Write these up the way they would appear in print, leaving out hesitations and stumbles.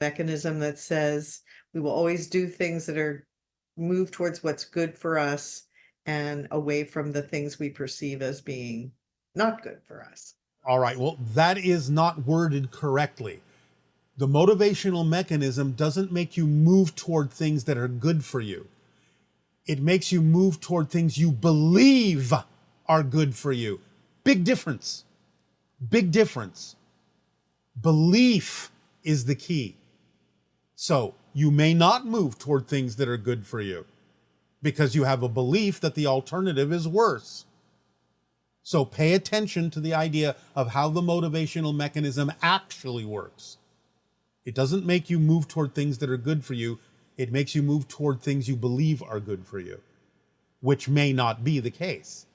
mechanism that says we will always do things that are move towards what's good for us and away from the things we perceive as being not good for us. All right, well, that is not worded correctly. The motivational mechanism doesn't make you move toward things that are good for you. It makes you move toward things you believe are good for you. Big difference. Big difference. Belief is the key. So you may not move toward things that are good for you because you have a belief that the alternative is worse. So pay attention to the idea of how the motivational mechanism actually works. It doesn't make you move toward things that are good for you. It makes you move toward things you believe are good for you, which may not be the case.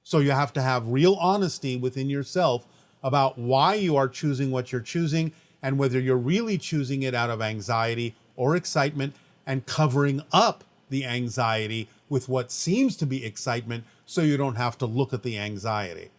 So you have to have real honesty within yourself about why you are choosing what you're choosing and whether you're really choosing it out of anxiety or excitement and covering up the anxiety with what seems to be excitement so you don't have to look at the anxiety,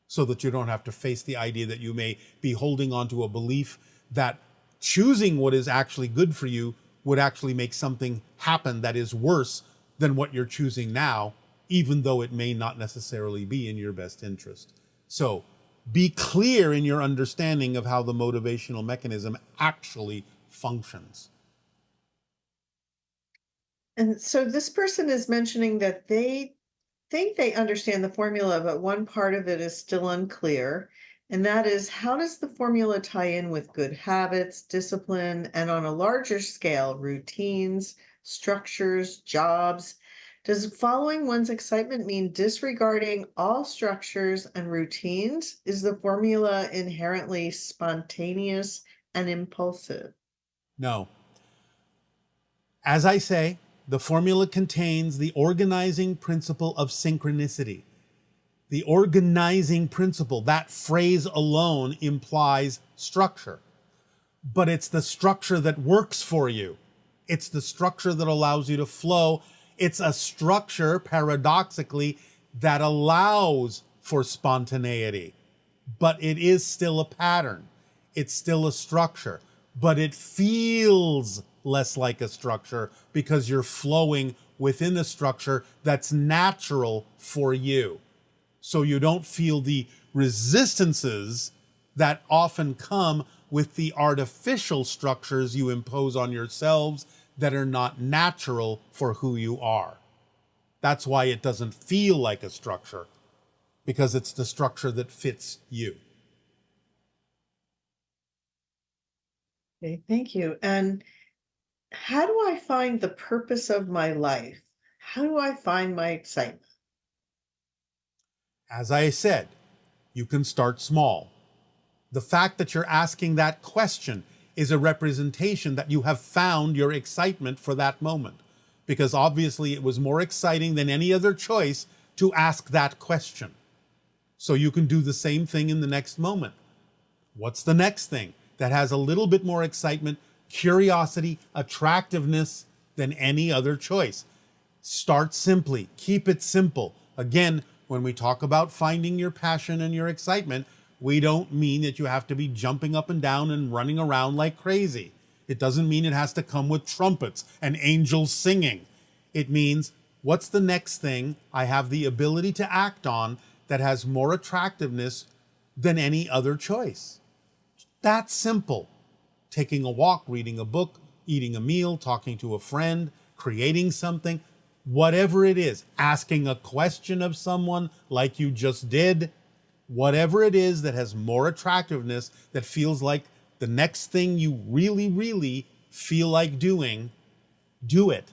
so that you don't have to face the idea that you may be holding on to a belief that choosing what is actually good for you would actually make something happen that is worse than what you're choosing now, even though it may not necessarily be in your best interest. So be clear in your understanding of how the motivational mechanism actually functions. And so this person is mentioning that they think they understand the formula, but one part of it is still unclear. And that is, how does the formula tie in with good habits, discipline, and on a larger scale, routines, structures, jobs? Does following one's excitement mean disregarding all structures and routines? Is the formula inherently spontaneous and impulsive? No. As I say, the formula contains the organizing principle of synchronicity. The organizing principle, that phrase alone implies structure. But it's the structure that works for you. It's the structure that allows you to flow. It's a structure, paradoxically, that allows for spontaneity. But it is still a pattern. It's still a structure. But it feels less like a structure because you're flowing within a structure that's natural for you. So you don't feel the resistances that often come with the artificial structures you impose on yourselves that are not natural for who you are. That's why it doesn't feel like a structure, because it's the structure that fits you. Okay, thank you. And how do I find the purpose of my life? How do I find my excitement? As I said, you can start small. The fact that you're asking that question is a representation that you have found your excitement for that moment, because obviously it was more exciting than any other choice to ask that question. So you can do the same thing in the next moment. What's the next thing that has a little bit more excitement, curiosity, attractiveness than any other choice? Start simply. Keep it simple. Again, when we talk about finding your passion and your excitement, we don't mean that you have to be jumping up and down and running around like crazy. It doesn't mean it has to come with trumpets and angels singing. It means, what's the next thing I have the ability to act on that has more attractiveness than any other choice? That's simple. Taking a walk, reading a book, eating a meal, talking to a friend, creating something, whatever it is, asking a question of someone like you just did, whatever it is that has more attractiveness, that feels like the next thing you really, really feel like doing, do it.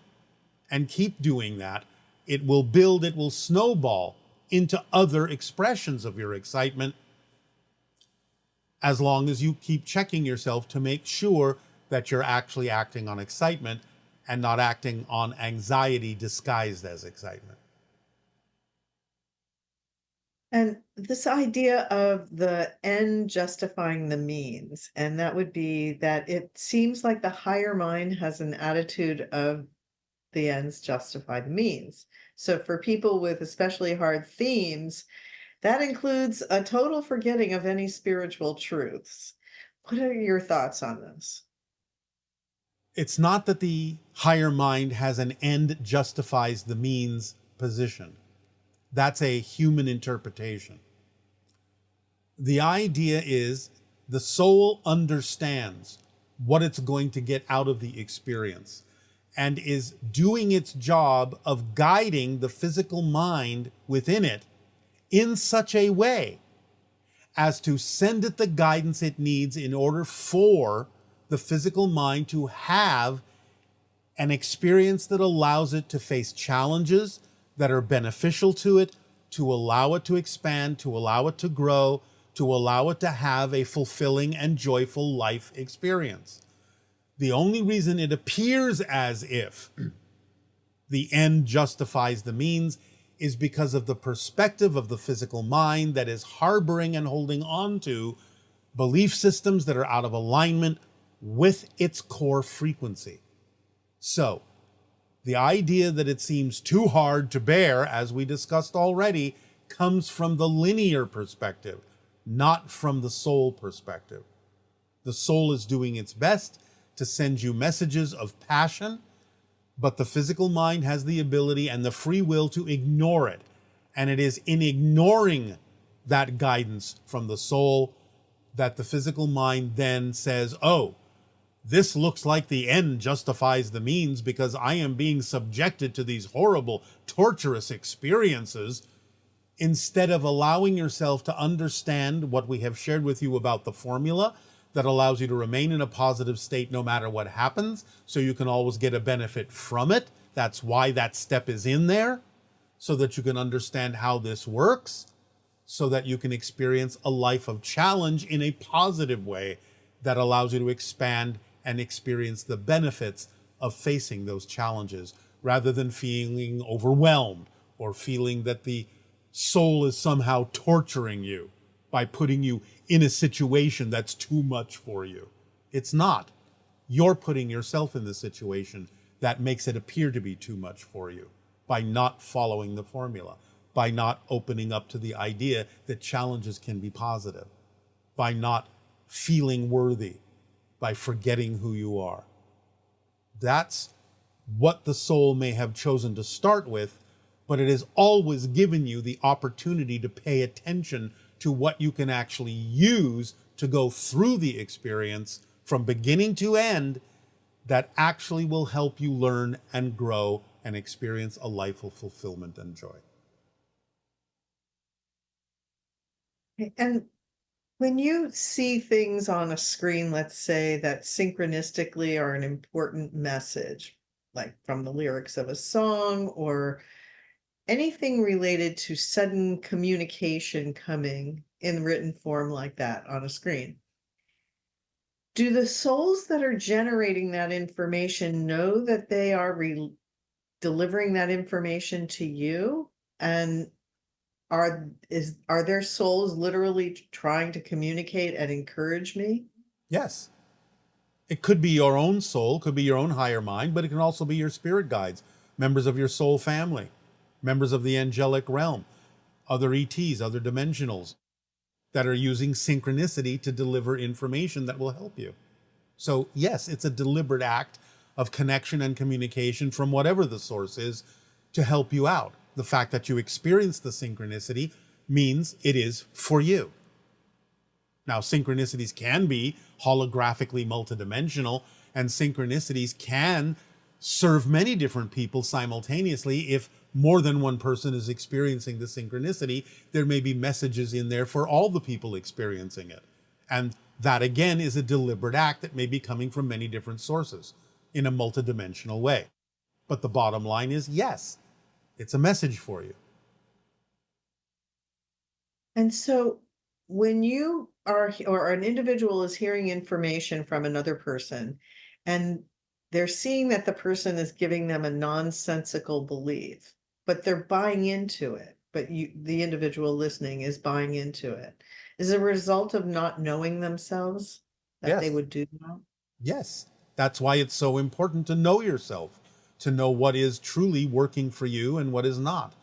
And keep doing that. It will build, it will snowball into other expressions of your excitement, as long as you keep checking yourself to make sure that you're actually acting on excitement and not acting on anxiety disguised as excitement. And this idea of the end justifying the means, and that would be that it seems like the higher mind has an attitude of the ends justify the means. So for people with especially hard themes, that includes a total forgetting of any spiritual truths. What are your thoughts on this? It's not that the higher mind has an end justifies the means position. That's a human interpretation. The idea is the soul understands what it's going to get out of the experience and is doing its job of guiding the physical mind within it in such a way as to send it the guidance it needs in order for the physical mind to have an experience that allows it to face challenges that are beneficial to it, to allow it to expand, to allow it to grow, to allow it to have a fulfilling and joyful life experience. The only reason it appears as if the end justifies the means is because of the perspective of the physical mind that is harboring and holding on to belief systems that are out of alignment with its core frequency. So, the idea that it seems too hard to bear, as we discussed already, comes from the linear perspective, not from the soul perspective. The soul is doing its best to send you messages of passion, but the physical mind has the ability and the free will to ignore it. And it is in ignoring that guidance from the soul that the physical mind then says, oh, this looks like the end justifies the means because I am being subjected to these horrible, torturous experiences, instead of allowing yourself to understand what we have shared with you about the formula that allows you to remain in a positive state no matter what happens, so you can always get a benefit from it. That's why that step is in there, so that you can understand how this works, so that you can experience a life of challenge in a positive way that allows you to expand and experience the benefits of facing those challenges, rather than feeling overwhelmed or feeling that the soul is somehow torturing you by putting you in a situation that's too much for you. It's not. You're putting yourself in the situation that makes it appear to be too much for you by not following the formula, by not opening up to the idea that challenges can be positive, by not feeling worthy, by forgetting who you are. That's what the soul may have chosen to start with, but it has always given you the opportunity to pay attention to what you can actually use to go through the experience from beginning to end that actually will help you learn and grow and experience a life of fulfillment and joy. And when you see things on a screen, let's say that synchronistically are an important message, like from the lyrics of a song or anything related to sudden communication coming in written form like that on a screen, do the souls that are generating that information know that they are delivering that information to you? And are their souls literally trying to communicate and encourage me? Yes. It could be your own soul, could be your own higher mind, but it can also be your spirit guides, members of your soul family, members of the angelic realm, other ETs, other dimensionals that are using synchronicity to deliver information that will help you. So yes, it's a deliberate act of connection and communication from whatever the source is to help you out. The fact that you experience the synchronicity means it is for you. Now, synchronicities can be holographically multidimensional, and synchronicities can serve many different people simultaneously. If more than one person is experiencing the synchronicity, there may be messages in there for all the people experiencing it. And that, again, is a deliberate act that may be coming from many different sources in a multidimensional way. But the bottom line is, yes, it's a message for you. And so when you are, or an individual is hearing information from another person, and they're seeing that the person is giving them a nonsensical belief, but they're buying into it, but the individual listening is buying into it, is a result of not knowing themselves that they Yes. would do that? Yes. That's why it's so important to know yourself, to know what is truly working for you and what is not,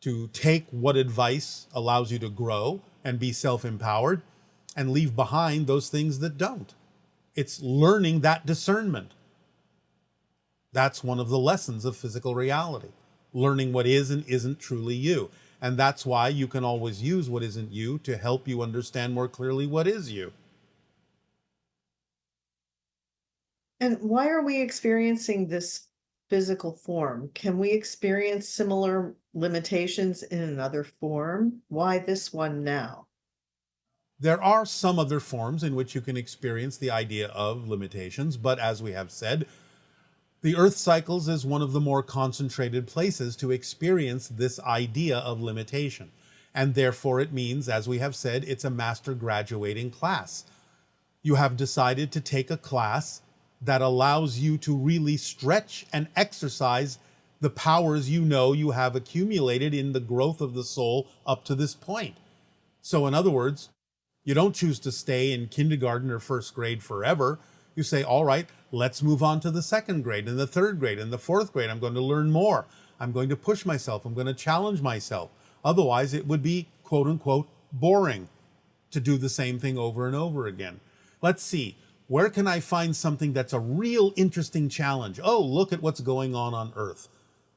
to take what advice allows you to grow and be self-empowered, and leave behind those things that don't. It's learning that discernment. That's one of the lessons of physical reality, learning what is and isn't truly you. And that's why you can always use what isn't you to help you understand more clearly what is you. And why are we experiencing this physical form? Can we experience similar limitations in another form? Why this one now? There are some other forms in which you can experience the idea of limitations, but as we have said, the Earth cycles is one of the more concentrated places to experience this idea of limitation. And therefore it means, as we have said, it's a master graduating class. You have decided to take a class that allows you to really stretch and exercise the powers you know you have accumulated in the growth of the soul up to this point. So in other words, you don't choose to stay in kindergarten or first grade forever. You say, all right, let's move on to the second grade and the third grade and the fourth grade. I'm going to learn more. I'm going to push myself. I'm going to challenge myself. Otherwise, it would be, quote unquote, boring to do the same thing over and over again. Let's see, where can I find something that's a real interesting challenge? Oh, look at what's going on Earth.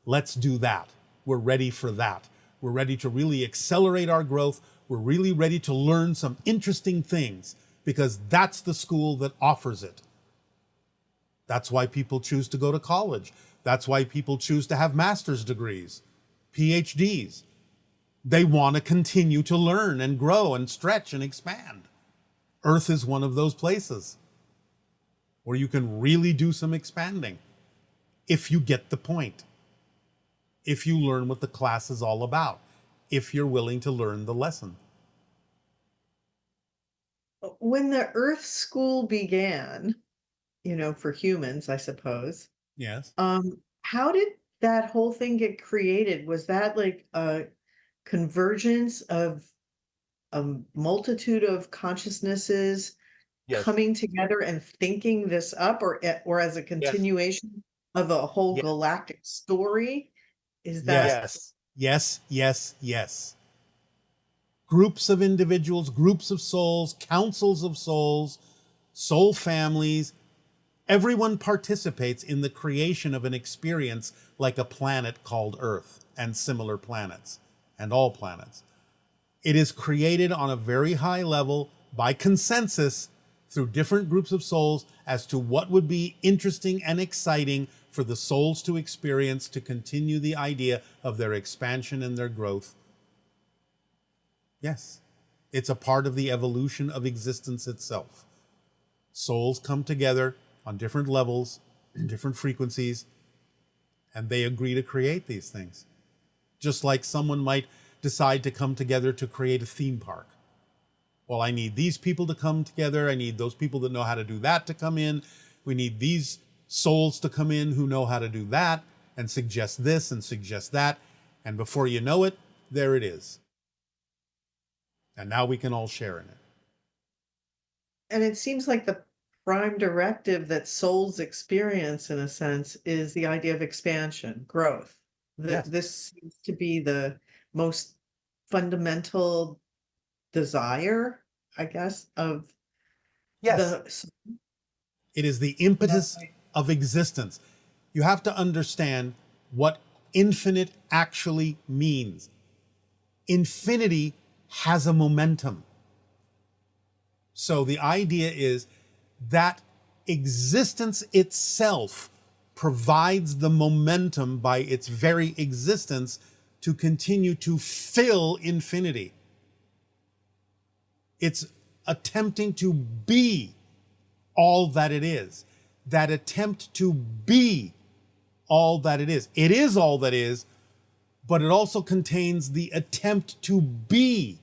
Let's do that. We're ready for that. We're ready to really accelerate our growth. We're really ready to learn some interesting things because that's the school that offers it. That's why people choose to go to college. That's why people choose to have master's degrees, PhDs. They want to continue to learn and grow and stretch and expand. Earth is one of those places where you can really do some expanding if you get the point, if you learn what the class is all about, if you're willing to learn the lesson. When the Earth School began, for humans, I suppose, Yes. how did that whole thing get created? Was that like a convergence of a multitude of consciousnesses Yes. coming together and thinking this up, or as a Yes. continuation of a whole Yes. galactic story? Is that Yes. Yes. Yes. Yes. Groups of individuals, groups of souls, councils of souls, soul families, everyone participates in the creation of an experience like a planet called Earth and similar planets and all planets. It is created on a very high level by consensus through different groups of souls as to what would be interesting and exciting for the souls to experience to continue the idea of their expansion and their growth. Yes, it's a part of the evolution of existence itself. Souls come together on different levels, in different frequencies, and they agree to create these things. Just like someone might decide to come together to create a theme park. Well, I need these people to come together. I need those people that know how to do that to come in. We need these souls to come in who know how to do that and suggest this and suggest that. And before you know it, there it is. And now we can all share in it. and it seems like the prime directive that souls experience, in a sense, is the idea of expansion, growth. Yes. This seems to be the most fundamental desire, I guess, of Yes. the It is the impetus of existence. You have to understand what infinite actually means. Infinity has a momentum. So the idea is that existence itself provides the momentum by its very existence to continue to fill infinity. It's attempting to be all that it is. That attempt to be all that it is. It is all that is, but it also contains the attempt to be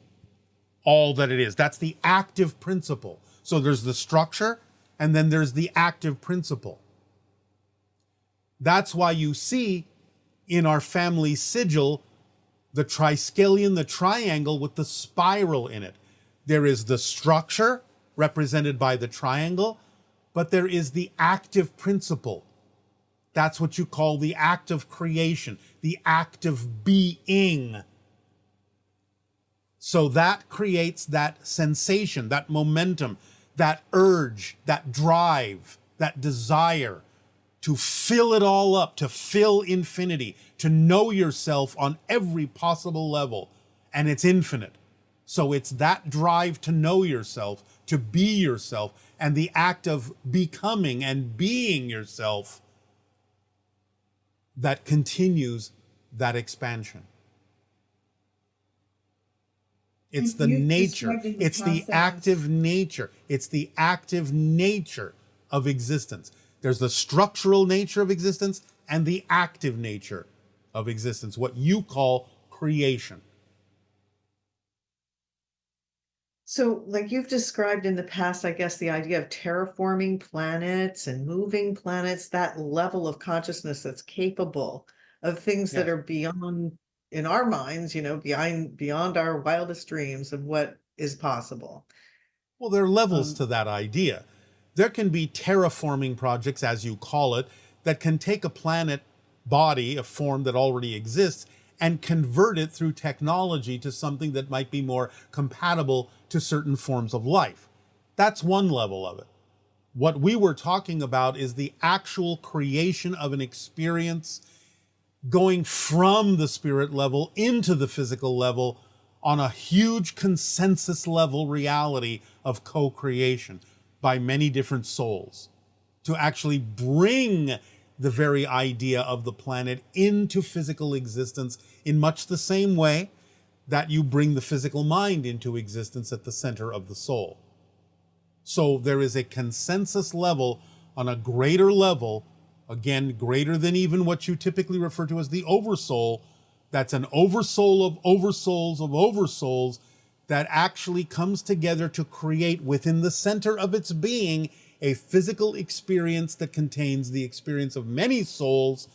all that it is. That's the active principle. So there's the structure, and then there's the active principle. That's why you see in our family sigil the triskelion, the triangle with the spiral in it. There is the structure represented by the triangle, but there is the active principle. That's what you call the act of creation, the act of being. So that creates that sensation, that momentum, that urge, that drive, that desire to fill it all up, to fill infinity, to know yourself on every possible level, and it's infinite. So it's that drive to know yourself, to be yourself, and the act of becoming and being yourself that continues that expansion. It's And the you've nature, described in the it's the past that active nature, it's the active nature of existence. There's the structural nature of existence and the active nature of existence, what you call creation. so, like you've described in the past, I guess the idea of terraforming planets and moving planets, that level of consciousness that's capable of things that Yes. are beyond, in our minds, beyond our wildest dreams of what is possible. Well, there are levels Um, to that idea. There can be terraforming projects, as you call it, that can take a planet body, a form that already exists, and convert it through technology to something that might be more compatible to certain forms of life. That's one level of it. What we were talking about is the actual creation of an experience going from the spirit level into the physical level on a huge consensus level reality of co-creation by many different souls to actually bring the very idea of the planet into physical existence in much the same way that you bring the physical mind into existence at the center of the soul. So there is a consensus level on a greater level, again, greater than even what you typically refer to as the oversoul. That's an oversoul of oversouls of oversouls that actually comes together to create within the center of its being a physical experience that contains the experience of many souls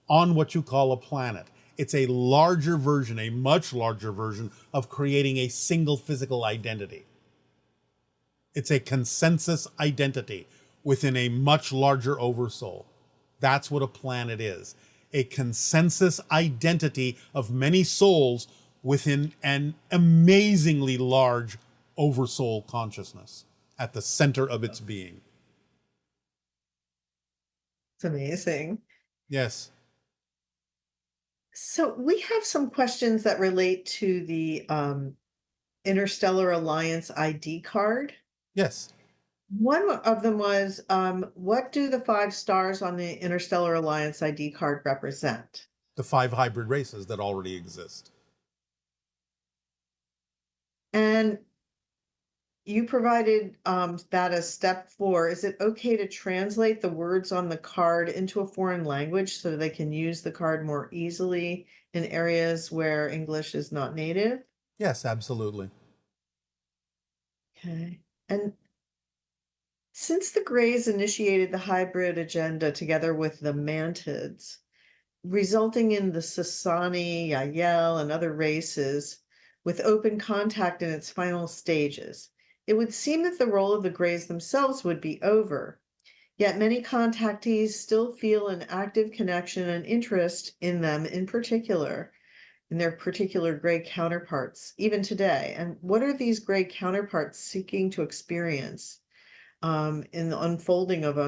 on what you call a planet. It's a larger version, a much larger version of creating a single physical identity. It's a consensus identity within a much larger oversoul. That's what a planet is. A consensus identity of many souls within an amazingly large oversoul consciousness at the center of its being. it's amazing. Yes. So we have some questions that relate to the Interstellar Alliance ID card. Yes. One of them was, what do the 5 stars on the Interstellar Alliance ID card represent? The 5 hybrid races that already exist. And you provided that as step 4. Is it okay to translate the words on the card into a foreign language so they can use the card more easily in areas where English is not native? Yes, absolutely. Okay. And since the Greys initiated the hybrid agenda together with the Mantids, resulting in the Sasani, Yael, and other races with open contact in its final stages, it would seem that the role of the Greys themselves would be over. Yet many contactees still feel an active connection and interest in them in their particular Grey counterparts, even today. And what are these Grey counterparts seeking to experience in the unfolding of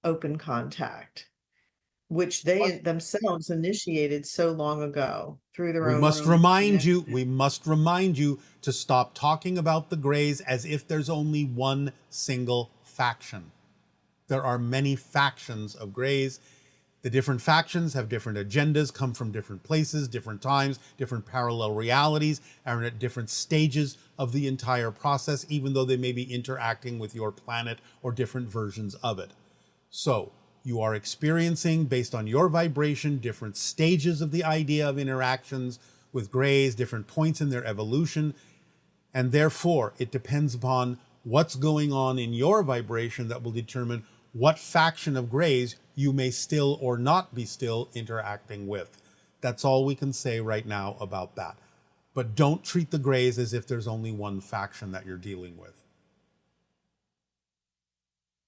open contact, which they themselves initiated so long ago through their We own must romantic remind you, we must remind you to stop talking about the Greys as if there's only one single faction. There are many factions of Greys. The different factions have different agendas, come from different places, different times, different parallel realities, are at different stages of the entire process, even though they may be interacting with your planet or different versions of it. So you are experiencing, based on your vibration, different stages of the idea of interactions with Greys, different points in their evolution, and therefore it depends upon what's going on in your vibration that will determine what faction of Greys you may still or not be still interacting with. That's all we can say right now about that. But don't treat the Greys as if there's only one faction that you're dealing with.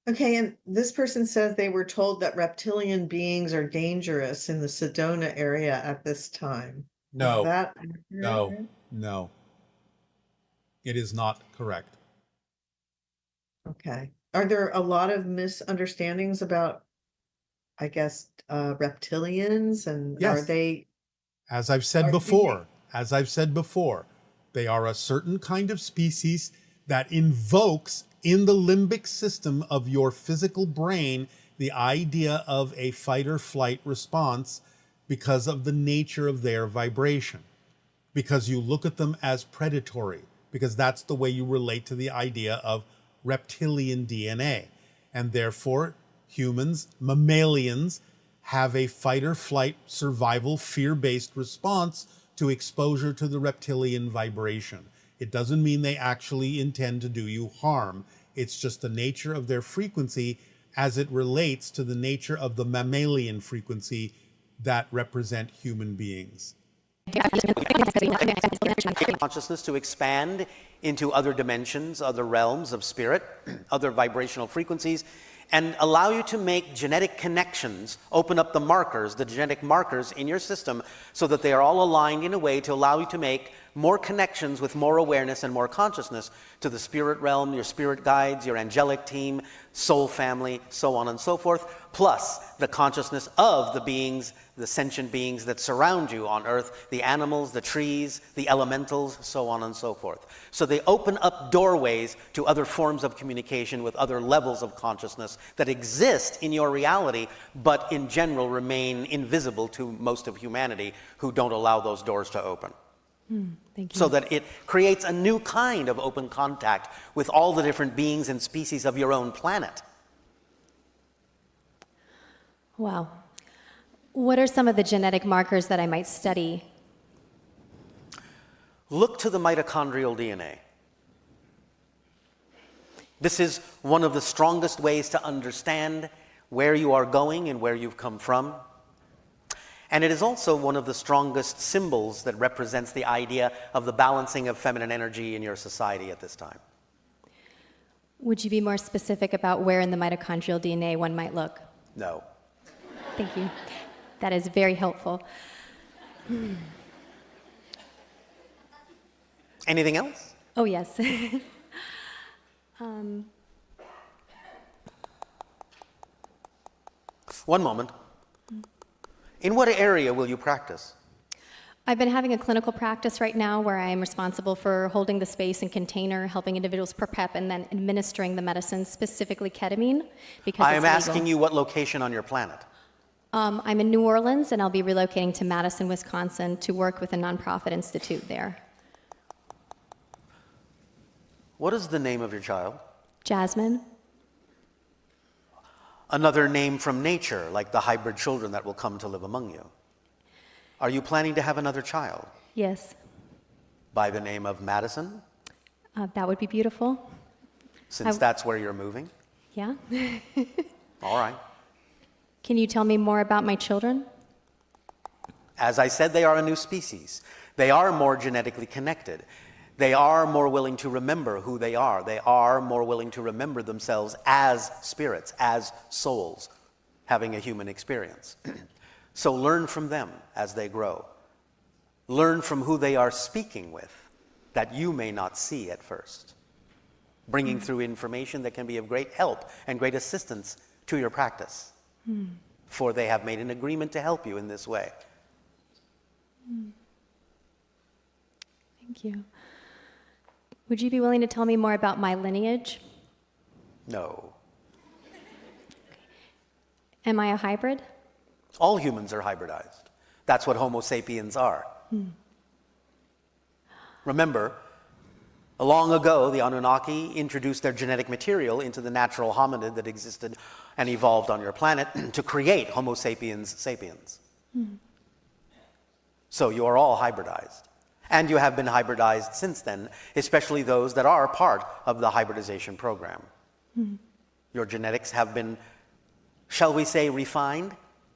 Okay, and this person says they were told that reptilian beings are dangerous in the Sedona area at this time. Is No, that no, accurate? no. It is not correct. Okay. Are there a lot of misunderstandings about I guess, reptilians, and are Yes. they, As I've said are before, they, they are a certain kind of species that invokes in the limbic system of your physical brain the idea of a fight or flight response because of the nature of their vibration, because you look at them as predatory, because that's the way you relate to the idea of reptilian DNA. And therefore, humans, mammalians, have a fight or flight survival fear-based response to exposure to the reptilian vibration. It doesn't mean they actually intend to do you harm. It's just the nature of their frequency as it relates to the nature of the mammalian frequency that represent human beings. Consciousness to expand into other dimensions, other realms of spirit, other vibrational frequencies, and allow you to make genetic connections, open up the markers, the genetic markers in your system, so that they are all aligned in a way to allow you to make more connections with more awareness and more consciousness to the spirit realm, your spirit guides, your angelic team, soul family, so on and so forth, plus the consciousness of the beings, the sentient beings that surround you on earth, the animals, the trees, the elementals, so on and so forth. So they open up doorways to other forms of communication with other levels of consciousness that exist in your reality, but in general remain invisible to most of humanity who don't allow those doors to open. Thank you. So that it creates a new kind of open contact with all the different beings and species of your own planet. Wow. What are some of the genetic markers that I might study? Look to the mitochondrial DNA. This is one of the strongest ways to understand where you are going and where you've come from. And it is also one of the strongest symbols that represents the idea of the balancing of feminine energy in your society at this time. Would you be more specific about where in the mitochondrial DNA one might look? No. Thank you. That is very helpful. Anything else? Oh, yes. One moment. In what area will you practice? I've been having a clinical practice right now where I am responsible for holding the space and container, helping individuals prep, and then administering the medicine, specifically ketamine, because I it's am legal. asking you what location on your planet. I'm in New Orleans, and I'll be relocating to Madison, Wisconsin, to work with a nonprofit institute there. What is the name of your child? Jasmine? Another name from nature, like the hybrid children that will come to live among you. Are you planning to have another child? Yes. By the name of Madison, That would be beautiful. since that's where you're moving? Yeah? All right. Can you tell me more about my children? As I said, they are a new species. They are more genetically connected. They are more willing to remember who they are. They are more willing to remember themselves as spirits, as souls, having a human experience. So learn from them as they grow. Learn from who they are speaking with that you may not see at first, bringing through information that can be of great help and great assistance to your practice. For they have made an agreement to help you in this way. Thank you. Would you be willing to tell me more about my lineage? No. Am I a hybrid? All humans are hybridized. That's what Homo sapiens are. Remember, long ago, the Anunnaki introduced their genetic material into the natural hominid that existed and evolved on your planet to create Homo sapiens sapiens. So you are all hybridized. And you have been hybridized since then, especially those that are part of the hybridization program. Your genetics have been, shall we say, refined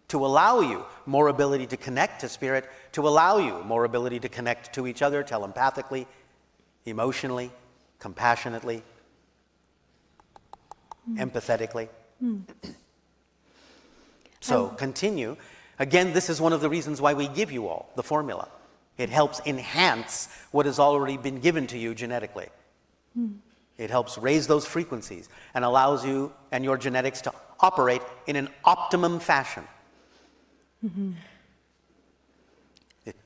to allow you more ability to connect to spirit, to allow you more ability to connect to each other telepathically, emotionally, compassionately, empathetically. So continue. Again, this is one of the reasons why we give you all the formula. It helps enhance what has already been given to you genetically. It helps raise those frequencies and allows you and your genetics to operate in an optimum fashion.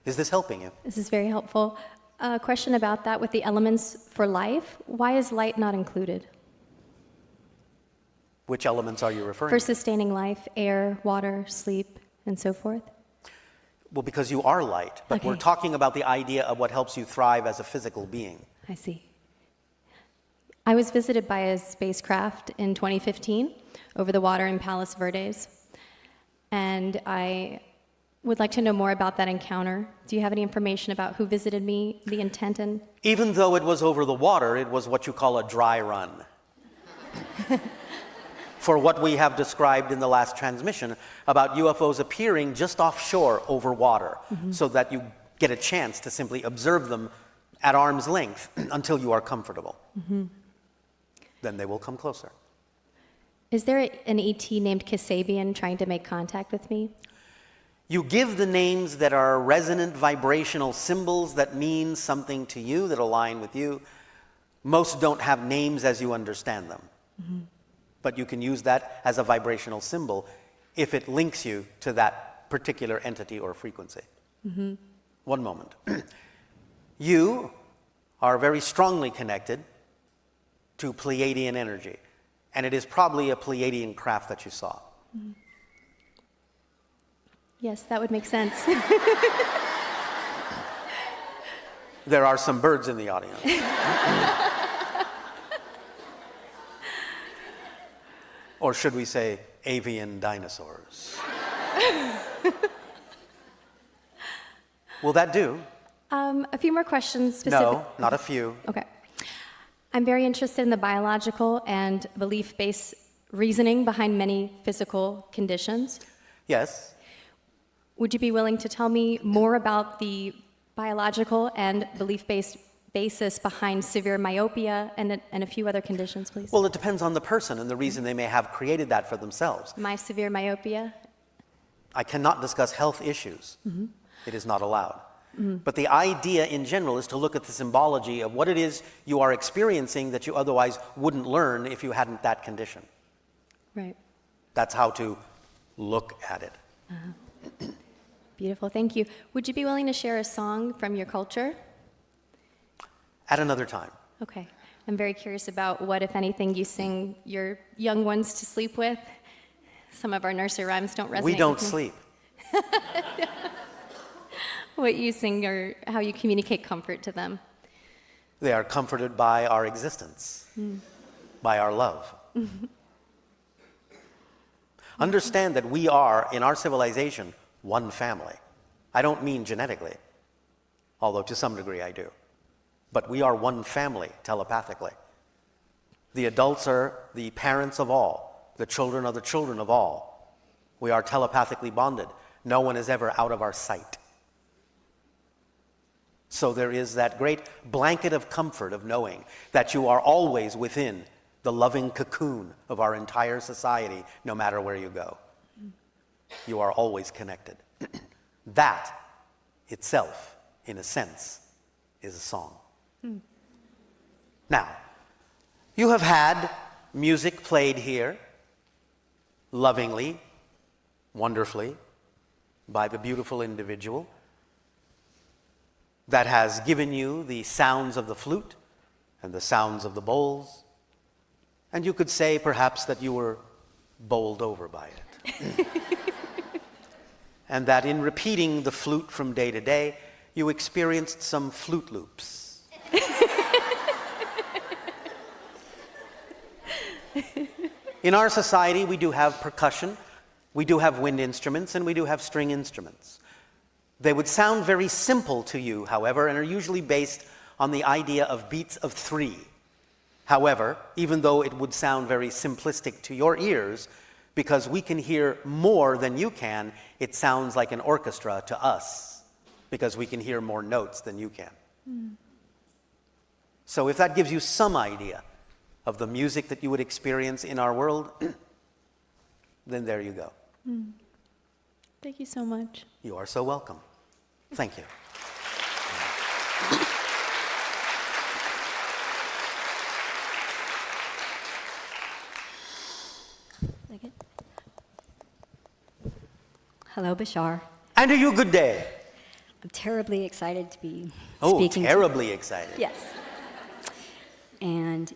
Is this helping you? This is very helpful. A question about that with the elements for life. Why is light not included? Which elements are you referring For to? sustaining life, air, water, sleep, and so forth? Well, because you are light, but we're Okay. talking about the idea of what helps you thrive as a physical being. I see. I was visited by a spacecraft in 2015 over the water in Palos Verdes, and I would like to know more about that encounter. Do you have any information about who visited me, the intent, and... Even though it was over the water, it was what you call a dry run. For what we have described in the last transmission about UFOs appearing just offshore over water, so that you get a chance to simply observe them at arm's length until you are comfortable. Then they will come closer. Is there an ET named Kasabian trying to make contact with me? You give the names that are resonant vibrational symbols that mean something to you, that align with you. Most don't have names as you understand them. But you can use that as a vibrational symbol if it links you to that particular entity or frequency. One moment. You are very strongly connected to Pleiadian energy, and it is probably a Pleiadian craft that you saw. Yes, that would make sense. There are some birds in the audience. Or should we say avian dinosaurs? Will that do? A few more questions specific. No, not a few. Okay. I'm very interested in the biological and belief-based reasoning behind many physical conditions. Yes. Would you be willing to tell me more about the biological and belief-based basis behind severe myopia and a few other conditions, please? Well, it depends on the person and the reason they may have created that for themselves. My severe myopia? I cannot discuss health issues. It is not allowed. But the idea in general is to look at the symbology of what it is you are experiencing that you otherwise wouldn't learn if you hadn't that condition. Right. That's how to look at it. Beautiful, thank you. Would you be willing to share a song from your culture? At another time. Okay. I'm very curious about what, if anything, you sing your young ones to sleep with. Some of our nursery rhymes don't resonate We don't with me. sleep. What you sing or how you communicate comfort to them. They are comforted by our existence, by our love. Understand that we are, in our civilization, one family. I don't mean genetically, although to some degree I do. But we are one family telepathically. The adults are the parents of all. The children are the children of all. We are telepathically bonded. No one is ever out of our sight. So there is that great blanket of comfort of knowing that you are always within the loving cocoon of our entire society, no matter where you go. You are always connected. That itself, in a sense, is a song. Now, you have had music played here, lovingly, wonderfully, by the beautiful individual that has given you the sounds of the flute and the sounds of the bowls. And you could say, perhaps, that you were bowled over by it. And that in repeating the flute from day to day, you experienced some flute loops. In our society, we do have percussion, we do have wind instruments, and we do have string instruments. They would sound very simple to you, however, and are usually based on the idea of beats of 3. However, even though it would sound very simplistic to your ears, because we can hear more than you can, it sounds like an orchestra to us, because we can hear more notes than you can. So if that gives you some idea of the music that you would experience in our world, then there you go. Thank you so much. You are so welcome. Thank you. Like it? Hello, Bashar. And to you, good day. I'm terribly excited to be Oh, speaking. terribly excited. Yes. And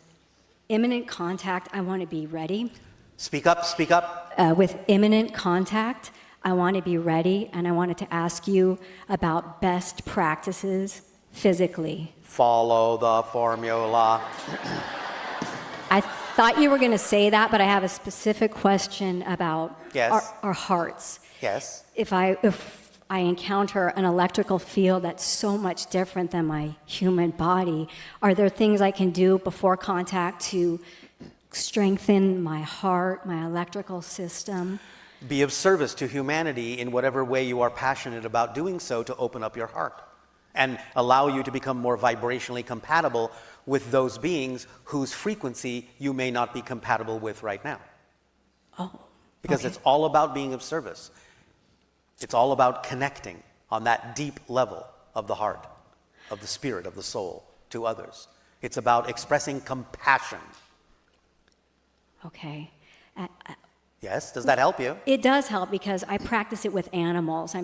imminent contact, I want to be ready. Speak up, speak up. With imminent contact, I want to be ready, and I wanted to ask you about best practices physically. Follow the formula. I thought you were going to say that, but I have a specific question about Yes. our hearts. Yes. If I encounter an electrical field that's so much different than my human body, are there things I can do before contact to strengthen my heart, my electrical system? Be of service to humanity in whatever way you are passionate about doing so to open up your heart and allow you to become more vibrationally compatible with those beings whose frequency you may not be compatible with right now. Oh. Because okay. it's all about being of service. It's all about connecting on that deep level of the heart, of the spirit, of the soul to others. It's about expressing compassion. Okay. Yes, does that help you? It does help because I practice it with animals.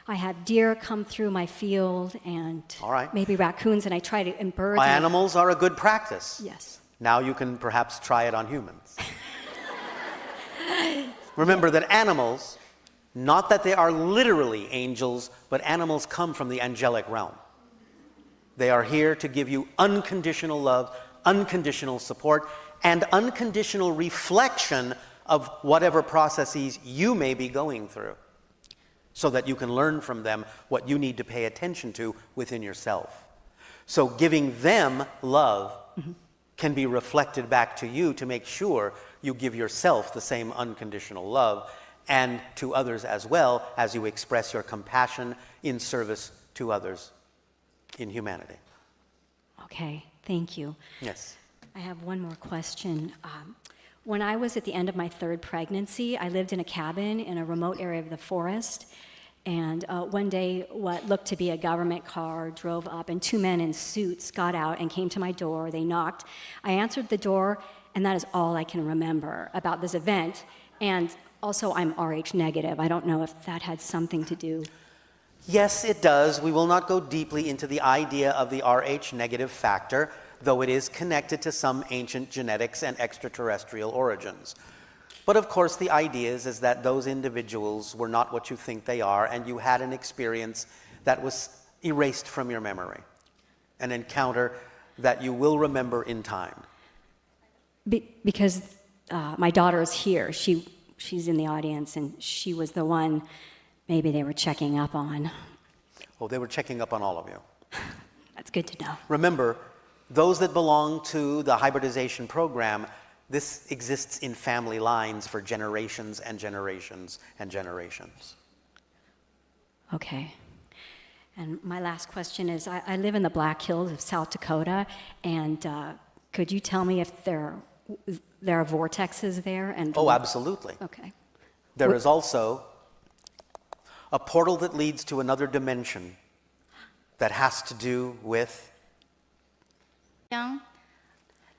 I have deer come through my field and All right. maybe raccoons, and I try to, and birds. and- Animals are a good practice. Yes. Now you can perhaps try it on humans. Remember that animals, not that they are literally angels, but animals come from the angelic realm. They are here to give you unconditional love, unconditional support, and unconditional reflection of whatever processes you may be going through, so that you can learn from them what you need to pay attention to within yourself. So giving them love can be reflected back to you to make sure you give yourself the same unconditional love, and to others as well, as you express your compassion in service to others in humanity. Okay, thank you. Yes. I have one more question. When I was at the end of my third pregnancy, I lived in a cabin in a remote area of the forest. And one day, what looked to be a government car drove up, and two men in suits got out and came to my door. They knocked. I answered the door, and that is all I can remember about this event. And also, I'm Rh negative. I don't know if that had something to do. Yes, it does. We will not go deeply into the idea of the Rh negative factor, though it is connected to some ancient genetics and extraterrestrial origins. But of course, the idea is that those individuals were not what you think they are, and you had an experience that was erased from your memory, an encounter that you will remember in time. Because my daughter is here. She's in the audience, and she was the one maybe they were checking up on. Oh, they were checking up on all of you. That's good to know. Remember, those that belong to the hybridization program, this exists in family lines for generations and generations and generations. Okay. And my last question is, I live in the Black Hills of South Dakota, and could you tell me if there are vortexes there? And Oh, absolutely. Okay. There is also a portal that leads to another dimension that has to do with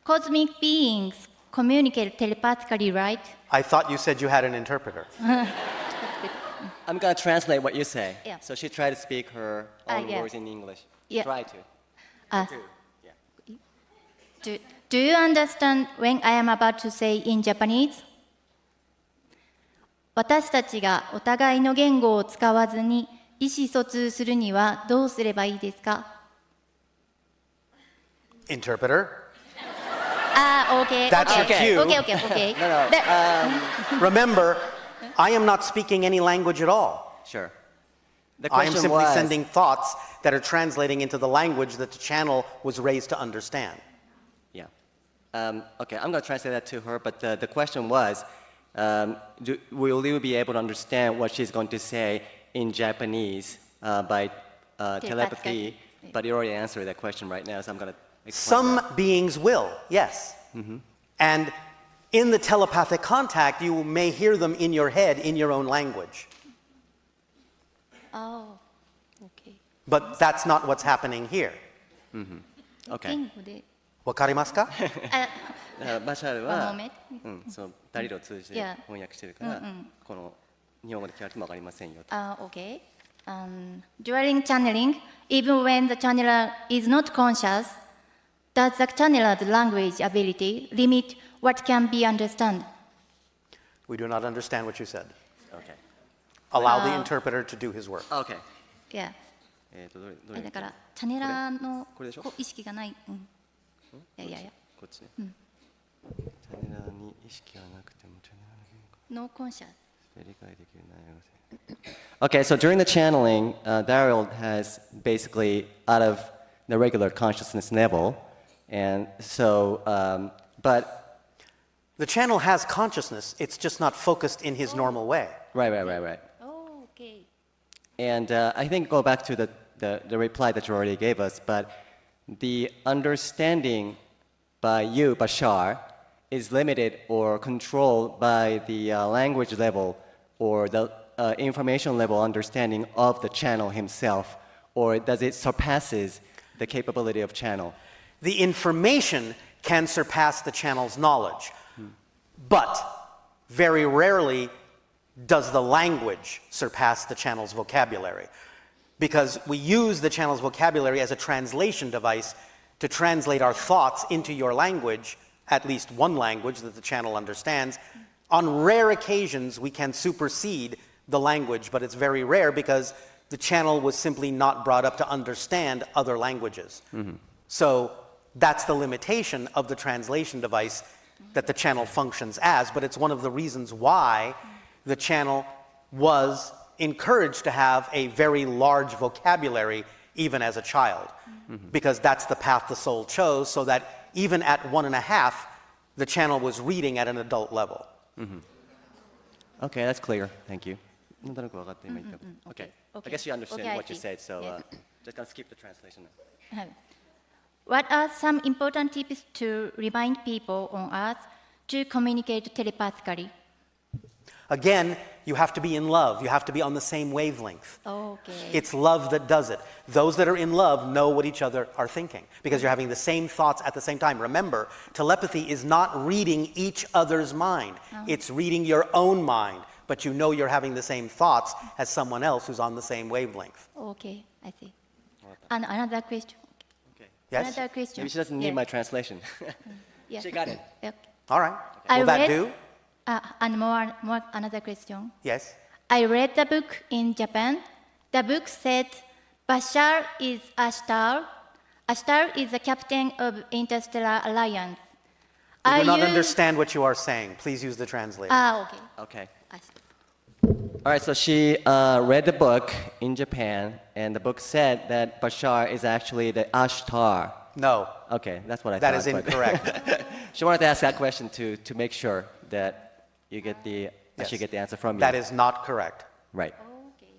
Cosmic beings communicate telepathically, right? I thought you said you had an interpreter. I'm going to translate what you say. Yeah. So she tried to speak her own yeah. words in English. Yeah. Try to. Do you understand when I am about to say in Japanese? 私たちがお互いの言語を使わずに意思疎通するにはどうすればいいですか? Interpreter. Okay. That's okay. your cue. Okay. Remember, I am not speaking any language at all. Sure. The I am question simply was, sending thoughts that are translating into the language that the channel was raised to understand. Yeah. Okay, I'm going to translate that to her, but the question was, will you be able to understand what she's going to say in Japanese by telepathy? But you already answered that question right now, so I'm going to explain Some that. beings will, yes. And in the telepathic contact, you may hear them in your head in your own language. Oh, okay. But that's not what's happening here. Okay. 言語でわかりますか? バシャール One は moment. そのダリルを通じて Yeah. 翻訳してるから、この日本語で聞かれてもわかりませんよと。Okay. During channeling, even when the channeler is not conscious, does the channeler's language ability limit what can be understood? We do not understand what you said. Okay. Allow the interpreter to do his work. Okay. Yeah. どれだから、チャネラーのこれでしょこう意識がない。うん。いや。こっちね。チャネラーに意識がなくてもチャネラーの言語 No conscious. で理解できる内容が。Okay, so during the channeling, Darryl has basically out of the regular consciousness level, and so, but The channel has consciousness, it's just not focused in his normal way. right. Oh, okay. And I think go back to the reply that you already gave us, but the understanding by you, Bashar, is limited or controlled by the language level or the information level understanding of the channel himself, or does it surpasses the capability of channel? The information can surpass the channel's knowledge, but very rarely does the language surpass the channel's vocabulary, because we use the channel's vocabulary as a translation device to translate our thoughts into your language, at least one language that the channel understands. On rare occasions, we can supersede the language, but it's very rare because the channel was simply not brought up to understand other languages. So that's the limitation of the translation device that the channel functions as, but it's one of the reasons why the channel was encouraged to have a very large vocabulary even as a child, because that's the path the soul chose, so that even at 1.5, the channel was reading at an adult level. Okay, that's clear. Thank you. Okay. I guess you understand Okay, I what you see. said, so Yes. just gonna skip the translation. What are some important tips to remind people on Earth to communicate telepathically? Again, you have to be in love. You have to be on the same wavelength. Okay. It's love that does it. Those that are in love know what each other are thinking because you're having the same thoughts at the same time. Remember, telepathy is not reading each other's mind. It's reading your own mind, but you know you're having the same thoughts as someone else who's on the same wavelength. Okay, I see. And another question. Yes? Another question. Maybe she doesn't need my translation. Yeah. She got it. Yeah. All right. I Will that read- do? And more another question. Yes. I read the book in Japan. The book said Bashar is a star. A star is the captain of Interstellar Alliance. I do not understand what you are saying. Please use the translator. Okay. Okay. I see. All right, so she read the book in Japan, and the book said that Bashar is actually the Ashtar. No, Okay, that's what I that thought. is but- incorrect. She wanted to ask that question to make sure that you get the Yes. she get the answer from you. That is not correct. right. Okay.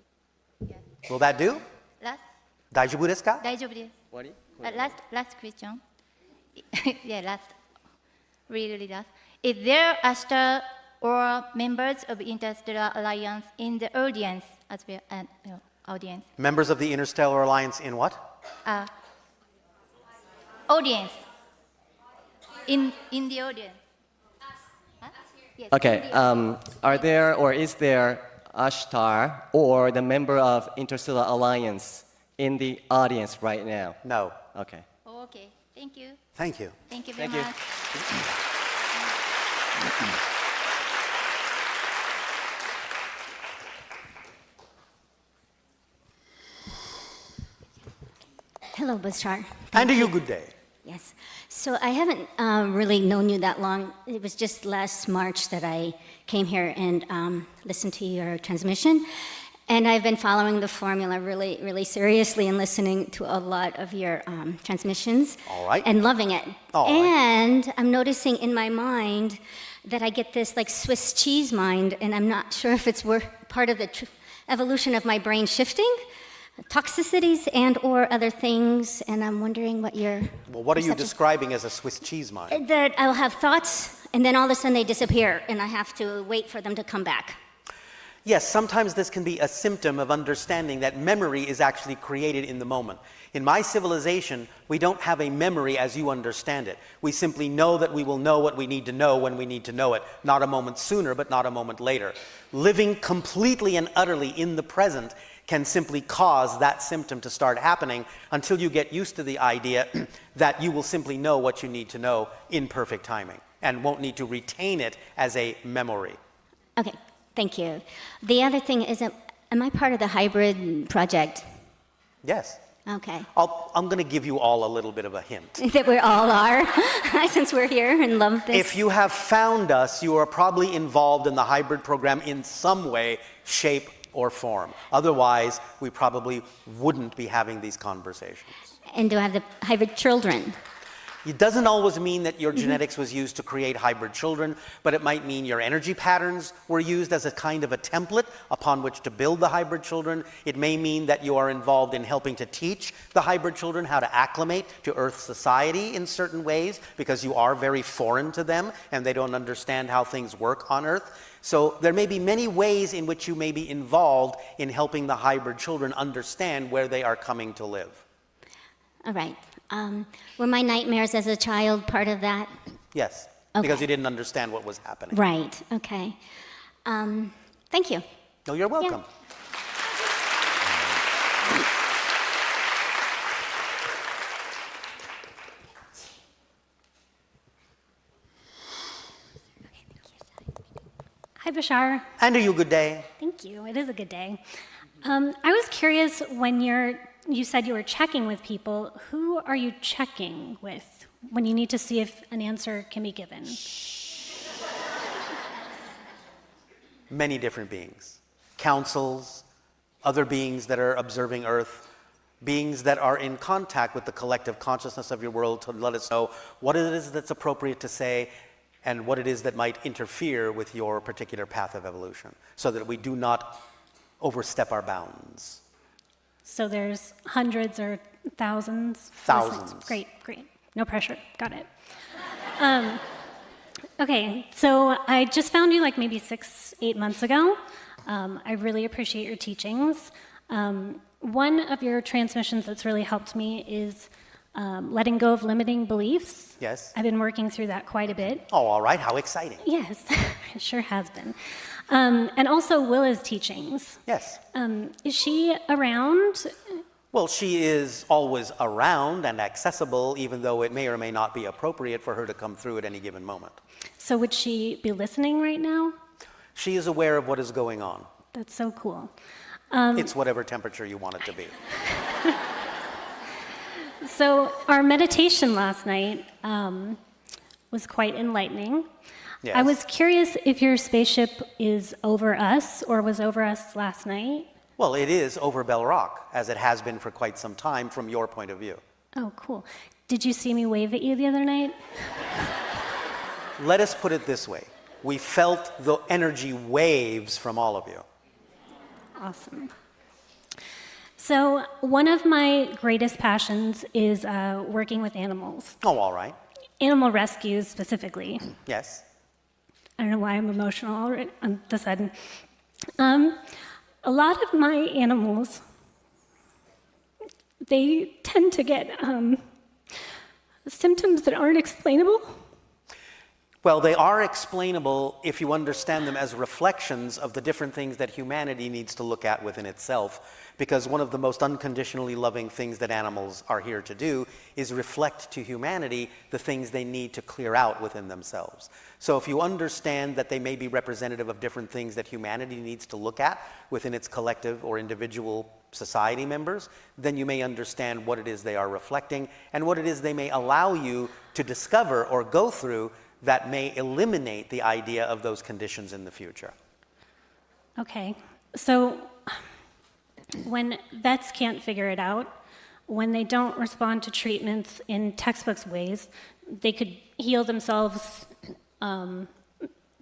Yes. Will that do? Last, 大丈夫ですか? 大丈夫です。Last question. Yeah, last. Really last. Is there a star or members of Interstellar Alliance in the audience as well? Audience. Members of the Interstellar Alliance in what? Audience. In the audience. Huh? Yes, Okay, in the- are there or is there Ashtar or the member of Interstellar Alliance in the audience right now? No. Okay. Okay. Thank you. Thank you. Thank you very Thank you. much. Hello, Bashar. And to you, good day. Yes. So I haven't really known you that long. It was just last March that I came here and listened to your transmission. And I've been following the formula really, really seriously and listening to a lot of your transmissions. All right. And loving it. All right. And I'm noticing in my mind that I get this like Swiss cheese mind, and I'm not sure if it's part of the evolution of my brain shifting, toxicities and or other things, and I'm wondering what your Well, what are you perception- describing as a Swiss cheese mind? That I'll have thoughts, and then all of a sudden they disappear, and I have to wait for them to come back. Yes, sometimes this can be a symptom of understanding that memory is actually created in the moment. In my civilization, we don't have a memory as you understand it. We simply know that we will know what we need to know when we need to know it, not a moment sooner, but not a moment later. Living completely and utterly in the present can simply cause that symptom to start happening until you get used to the idea that you will simply know what you need to know in perfect timing and won't need to retain it as a memory. Okay, thank you. The other thing is, am I part of the hybrid project? Yes. Okay. I'm going to give you all a little bit of a hint. That we all are, since we're here and love this. If you have found us, you are probably involved in the hybrid program in some way, shape, or form. Otherwise, we probably wouldn't be having these conversations. And do I have the hybrid children? It doesn't always mean that your genetics was used to create hybrid children, but it might mean your energy patterns were used as a kind of a template upon which to build the hybrid children. It may mean that you are involved in helping to teach the hybrid children how to acclimate to Earth society in certain ways, because you are very foreign to them and they don't understand how things work on Earth. So there may be many ways in which you may be involved in helping the hybrid children understand where they are coming to live. All right. Were my nightmares as a child part of that? Yes, Okay. because you didn't understand what was happening. Right, okay. Thank you. No, you're welcome. Hi, Bashar. And are you good day? Thank you. It is a good day. I was curious when you said you were checking with people. Who are you checking with when you need to see if an answer can be given? Many different beings. Councils, other beings that are observing Earth, beings that are in contact with the collective consciousness of your world to let us know what it is that's appropriate to say and what it is that might interfere with your particular path of evolution, so that we do not overstep our bounds. So there's hundreds or thousands? Thousands. Great. No pressure. Got it. Okay, so I just found you like maybe 6-8 months ago. I really appreciate your teachings. One of your transmissions that's really helped me is letting go of limiting beliefs. Yes. I've been working through that quite a bit. Oh, all right. How exciting. Yes, it sure has been. And also Willa's teachings. Yes. Is she around? Well, she is always around and accessible, even though it may or may not be appropriate for her to come through at any given moment. So would she be listening right now? She is aware of what is going on. That's so cool. It's whatever temperature you want it to be. So our meditation last night was quite enlightening. Yes. I was curious if your spaceship is over us or was over us last night. Well, it is over Bell Rock, as it has been for quite some time from your point of view. Oh, cool. Did you see me wave at you the other night? Let us put it this way. We felt the energy waves from all of you. Awesome. So one of my greatest passions is working with animals. Oh, all right. Animal rescues specifically. Yes. I don't know why I'm emotional already on the sudden. A lot of my animals, they tend to get symptoms that aren't explainable. Well, they are explainable if you understand them as reflections of the different things that humanity needs to look at within itself. Because one of the most unconditionally loving things that animals are here to do is reflect to humanity the things they need to clear out within themselves. So if you understand that they may be representative of different things that humanity needs to look at within its collective or individual society members, then you may understand what it is they are reflecting and what it is they may allow you to discover or go through that may eliminate the idea of those conditions in the future. Okay, so when vets can't figure it out, when they don't respond to treatments in textbooks ways, they could heal themselves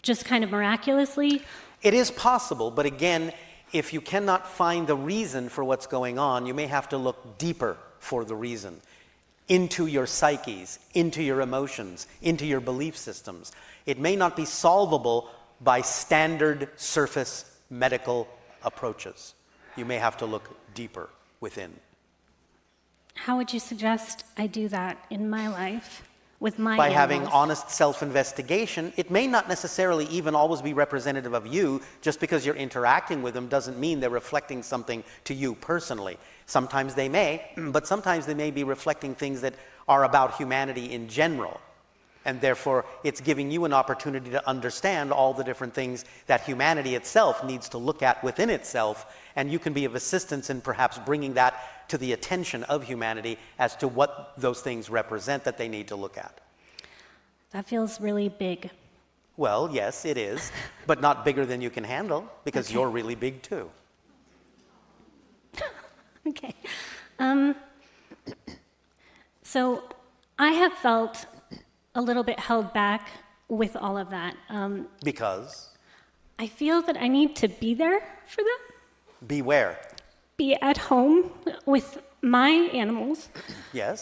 just kind of miraculously. It is possible, but again, if you cannot find the reason for what's going on, you may have to look deeper for the reason. Into your psyches, into your emotions, into your belief systems. It may not be solvable by standard surface medical approaches. You may have to look deeper within. How would you suggest I do that in my life with my By animals? having honest self-investigation. It may not necessarily even always be representative of you. Just because you're interacting with them doesn't mean they're reflecting something to you personally. Sometimes they may, but sometimes they may be reflecting things that are about humanity in general. And therefore, it's giving you an opportunity to understand all the different things that humanity itself needs to look at within itself, and you can be of assistance in perhaps bringing that to the attention of humanity as to what those things represent that they need to look at. That feels really big. Well, yes, it is, but not bigger than you can handle, because Okay. you're really big too. Okay. So I have felt a little bit held back with all of that. Because I feel that I need to be there for them, beware. be at home with my animals. Yes?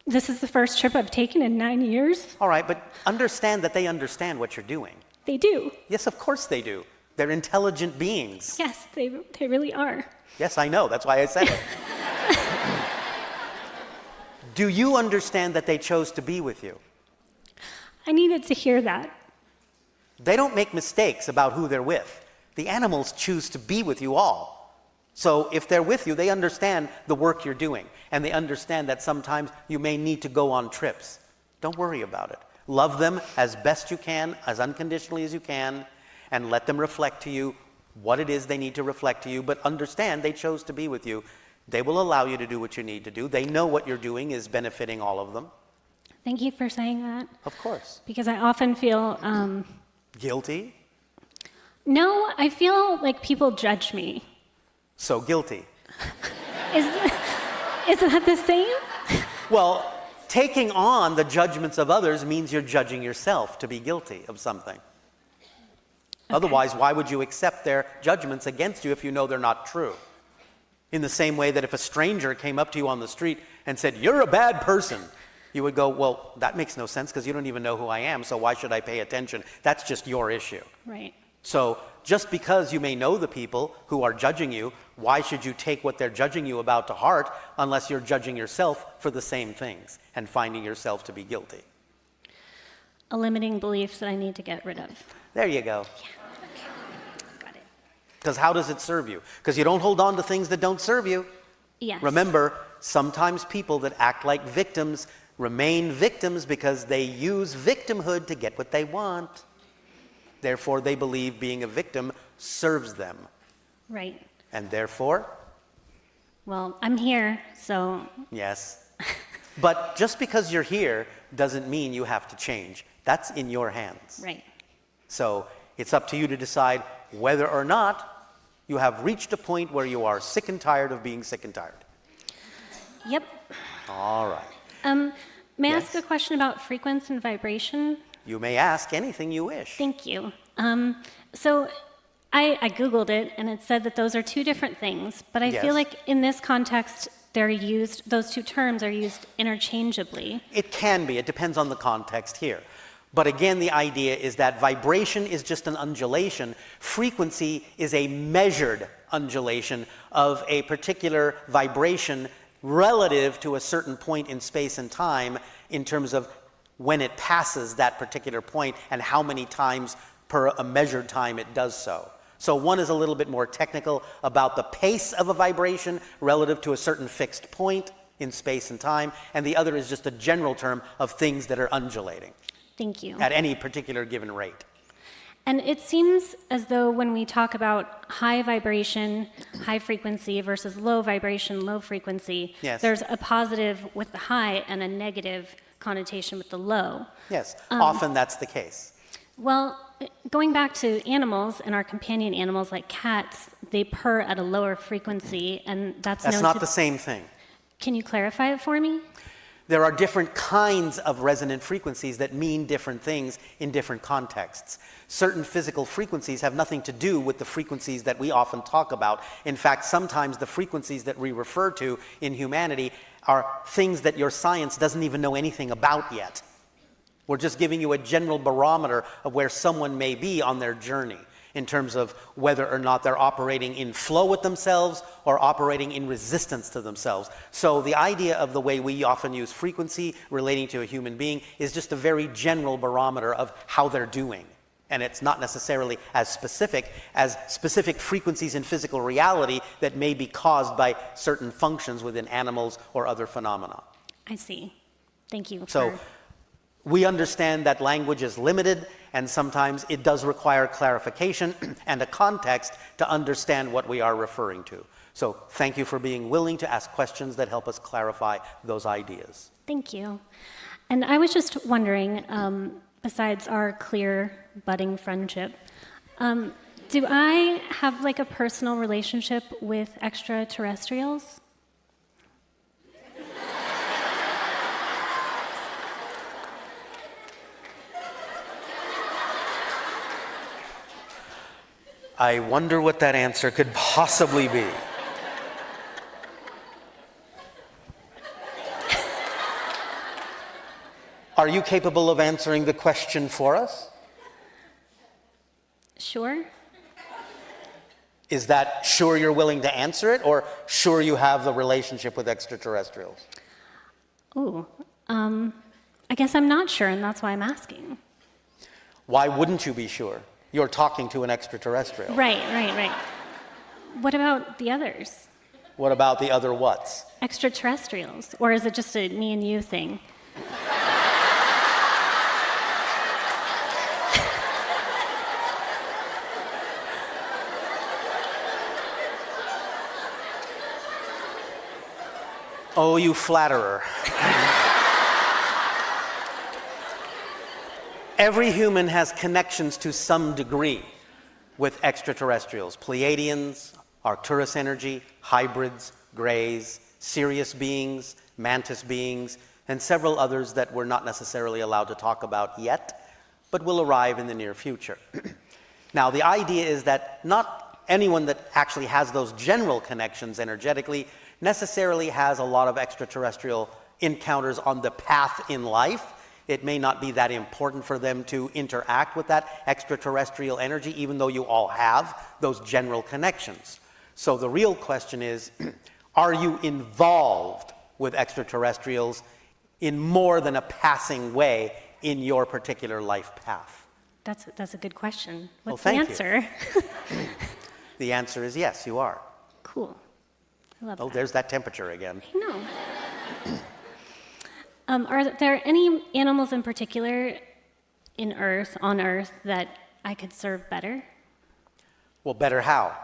This is the first trip I've taken in 9 years. All right, but understand that they understand what you're doing. They do. Yes, of course they do. They're intelligent beings. Yes, they really are. Yes, I know. That's why I said it. Do you understand that they chose to be with you? I needed to hear that. They don't make mistakes about who they're with. The animals choose to be with you all. So if they're with you, they understand the work you're doing. And they understand that sometimes you may need to go on trips. Don't worry about it. Love them as best you can, as unconditionally as you can, and let them reflect to you what it is they need to reflect to you. But understand they chose to be with you. They will allow you to do what you need to do. They know what you're doing is benefiting all of them. Thank you for saying that. Of course. Because I often feel, Guilty? no, I feel like people judge me. So guilty. Is that the same? Well, taking on the judgments of others means you're judging yourself to be guilty of something. Otherwise, why would you accept their judgments against you if you know they're not true? In the same way that if a stranger came up to you on the street and said, "You're a bad person," you would go, "Well, that makes no sense because you don't even know who I am, so why should I pay attention? That's just your issue." Right. So just because you may know the people who are judging you, why should you take what they're judging you about to heart unless you're judging yourself for the same things and finding yourself to be guilty? A limiting belief that I need to get rid of. There you go. Got it. Because how does it serve you? Because you don't hold on to things that don't serve you. Yes. Remember, sometimes people that act like victims remain victims because they use victimhood to get what they want. Therefore, they believe being a victim serves them. Right. And therefore, Well, I'm here, so yes. But just because you're here doesn't mean you have to change. That's in your hands. right. So it's up to you to decide whether or not you have reached a point where you are sick and tired of being sick and tired. Yep. All right. May I Yes. ask a question about frequency and vibration? You may ask anything you wish. Thank you. So I Googled it, and it said that those are two different things, but I Yes. feel like in this context, those two terms are used interchangeably. It can be. It depends on the context here. But again, the idea is that vibration is just an undulation. Frequency is a measured undulation of a particular vibration relative to a certain point in space and time in terms of when it passes that particular point and how many times per a measured time it does so. So one is a little bit more technical about the pace of a vibration relative to a certain fixed point in space and time, and the other is just a general term of things that are undulating Thank you. at any particular given rate. And it seems as though when we talk about high vibration, high frequency versus low vibration, low frequency, Yes. there's a positive with the high and a negative connotation with the low. Yes, often that's the case. Well, going back to animals and our companion animals like cats, they purr at a lower frequency, and that's That's known not to... the same thing. Can you clarify it for me? There are different kinds of resonant frequencies that mean different things in different contexts. Certain physical frequencies have nothing to do with the frequencies that we often talk about. In fact, sometimes the frequencies that we refer to in humanity are things that your science doesn't even know anything about yet. We're just giving you a general barometer of where someone may be on their journey. in terms of whether or not they're operating in flow with themselves or operating in resistance to themselves. So the idea of the way we often use frequency relating to a human being is just a very general barometer of how they're doing. And it's not necessarily as specific frequencies in physical reality that may be caused by certain functions within animals or other phenomena. I see. Thank you. So we understand that language is limited, and sometimes it does require clarification and a context to understand what we are referring to. So thank you for being willing to ask questions that help us clarify those ideas. Thank you. And I was just wondering, besides our clear budding friendship, do I have like a personal relationship with extraterrestrials? I wonder what that answer could possibly be. Are you capable of answering the question for us? Sure. Is that sure you're willing to answer it, or sure you have the relationship with extraterrestrials? Ooh, I guess I'm not sure, and that's why I'm asking. Why wouldn't you be sure? You're talking to an extraterrestrial. Right. What about the others? What about the other whats? Extraterrestrials? Or is it just a me and you thing? Oh, you flatterer. Every human has connections to some degree with extraterrestrials. Pleiadians, Arcturus energy, hybrids, greys, Sirius beings, mantis beings, and several others that we're not necessarily allowed to talk about yet, but will arrive in the near future. Now, the idea is that not anyone that actually has those general connections energetically necessarily has a lot of extraterrestrial encounters on the path in life. It may not be that important for them to interact with that extraterrestrial energy, even though you all have those general connections. So the real question is, are you involved with extraterrestrials in more than a passing way in your particular life path? That's a good question. What's Well, the thank answer? The answer is yes, you are. Cool. I love Oh, that. there's that temperature again. I know. Are there any animals in particular on Earth, that I could serve better? Well, better how?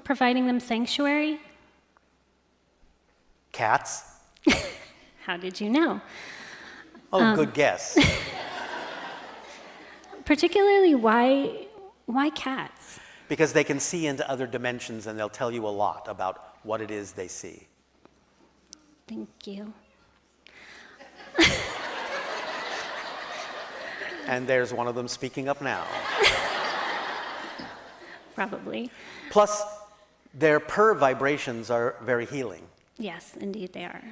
Providing them sanctuary? Cats? How did you know? Oh, good guess. Particularly, why cats? Because they can see into other dimensions and they'll tell you a lot about what it is they see. Thank you. And there's one of them speaking up now. Probably. Plus, their purr vibrations are very healing. Yes, indeed they are.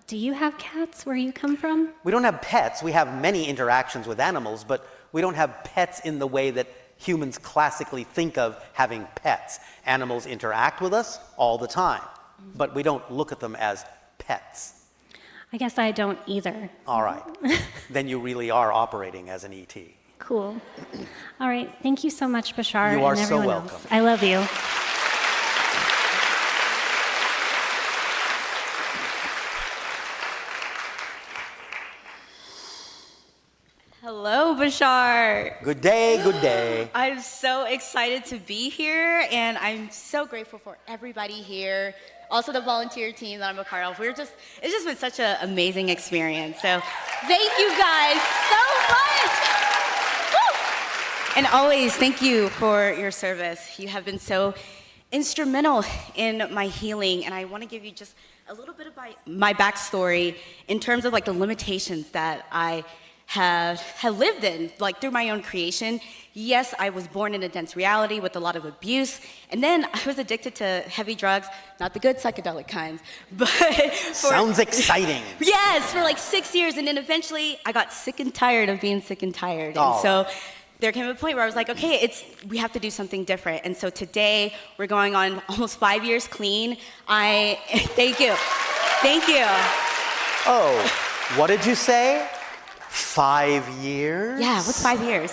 Do you have cats where you come from? We don't have pets. We have many interactions with animals, but we don't have pets in the way that humans classically think of having pets. Animals interact with us all the time, but we don't look at them as pets. I guess I don't either. All right. Then you really are operating as an ET. Cool. All right. Thank you so much, Bashar. You are and so everyone welcome. else. I love you. Hello, Bashar. Good day, good day. I'm so excited to be here, and I'm so grateful for everybody here. Also, the volunteer team that I'm a part of. It's just been such an amazing experience. So, thank you guys so much. Woo! And always, thank you for your service. You have been so instrumental in my healing, and I want to give you just a little bit of my backstory in terms of like the limitations that I have lived in, like through my own creation. Yes, I was born in a dense reality with a lot of abuse, and then I was addicted to heavy drugs, not the good psychedelic kinds, but Sounds exciting. Yes, for like 6 years, and then eventually I got sick and tired of being sick and tired. Oh. And so there came a point where I was like, okay, we have to do something different. And so today we're going on almost 5 years clean. Thank you. Thank you. Oh, what did you say? 5 years? Yeah, what's 5 years?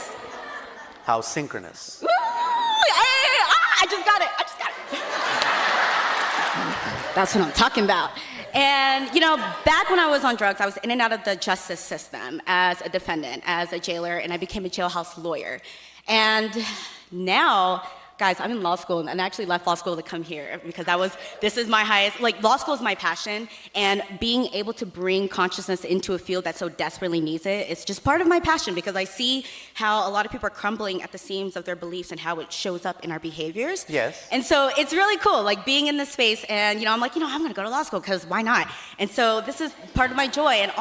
How synchronous. Woo! I just got it. That's what I'm talking about. And, back when I was on drugs, I was in and out of the justice system as a defendant, as a jailer, and I became a jailhouse lawyer. And now, guys, I'm in law school, and I actually left law school to come here because this is my highest, law school is my passion, and being able to bring consciousness into a field that so desperately needs it, it's just part of my passion because I see how a lot of people are crumbling at the seams of their beliefs and how it shows up in our behaviors. Yes. And so it's really cool, being in this space, and, I'm like, I'm gonna go to law school because why not? And so this is part of my joy, and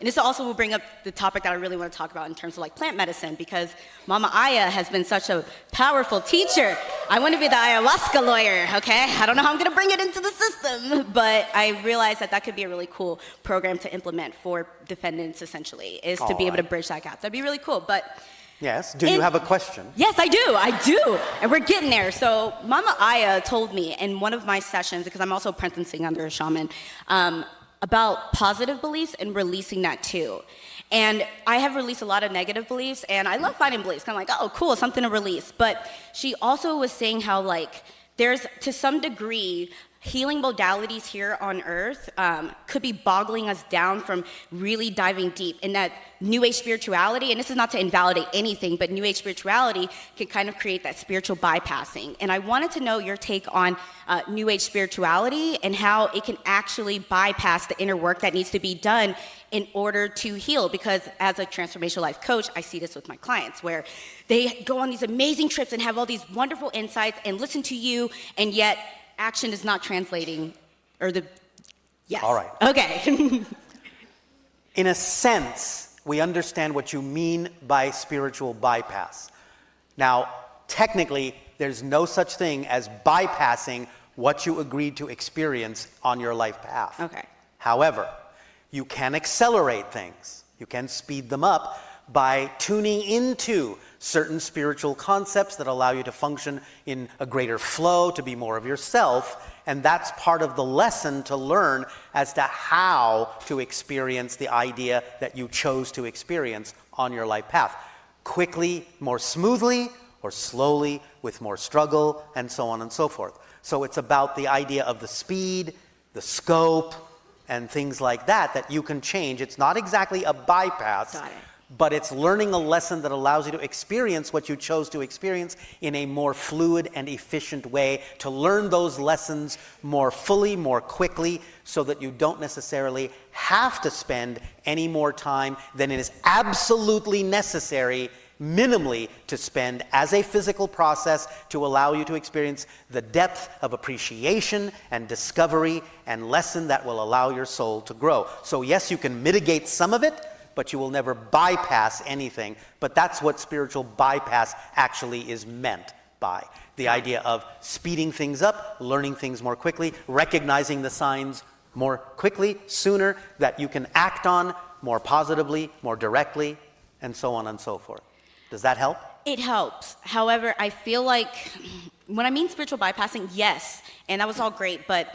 this also will bring up the topic that I really want to talk about in terms of plant medicine, because Mama Aya has been such a powerful teacher. I want to be the ayahuasca lawyer, okay? I don't know how I'm going to bring it into the system, but I realized that could be a really cool program to implement for defendants, essentially, is to be able to bridge that gap. That'd be really cool, but... Yes, do you have a question? Yes, I do, and we're getting there. So Mama Aya told me in one of my sessions, because I'm also apprenticing under a shaman, about positive beliefs and releasing that too. And I have released a lot of negative beliefs, and I love finding beliefs. I'm like, oh, cool, something to release. But she also was saying how, there's, to some degree, healing modalities here on Earth could be boggling us down from really diving deep in that New Age spirituality. And this is not to invalidate anything, but New Age spirituality can kind of create that spiritual bypassing. And I wanted to know your take on New Age spirituality and how it can actually bypass the inner work that needs to be done in order to heal. Because as a transformational life coach, I see this with my clients where they go on these amazing trips and have all these wonderful insights and listen to you, and yet action is not translating, yes. All right. Okay. In a sense, we understand what you mean by spiritual bypass. Now, technically, there's no such thing as bypassing what you agreed to experience on your life path. Okay. However, you can accelerate things. You can speed them up by tuning into certain spiritual concepts that allow you to function in a greater flow, to be more of yourself. And that's part of the lesson to learn as to how to experience the idea that you chose to experience on your life path. Quickly, more smoothly, or slowly, with more struggle, and so on and so forth. So it's about the idea of the speed, the scope, and things like that you can change. It's not exactly a bypass. Got it. But it's learning a lesson that allows you to experience what you chose to experience in a more fluid and efficient way, to learn those lessons more fully, more quickly, so that you don't necessarily have to spend any more time than it is absolutely necessary, minimally, to spend as a physical process to allow you to experience the depth of appreciation and discovery and lesson that will allow your soul to grow. So yes, you can mitigate some of it, but you will never bypass anything. But that's what spiritual bypass actually is meant by. The idea of speeding things up, learning things more quickly, recognizing the signs more quickly, sooner, that you can act on more positively, more directly, and so on and so forth. Does that help? It helps. However, I feel like when I mean spiritual bypassing, yes, and that was all great, but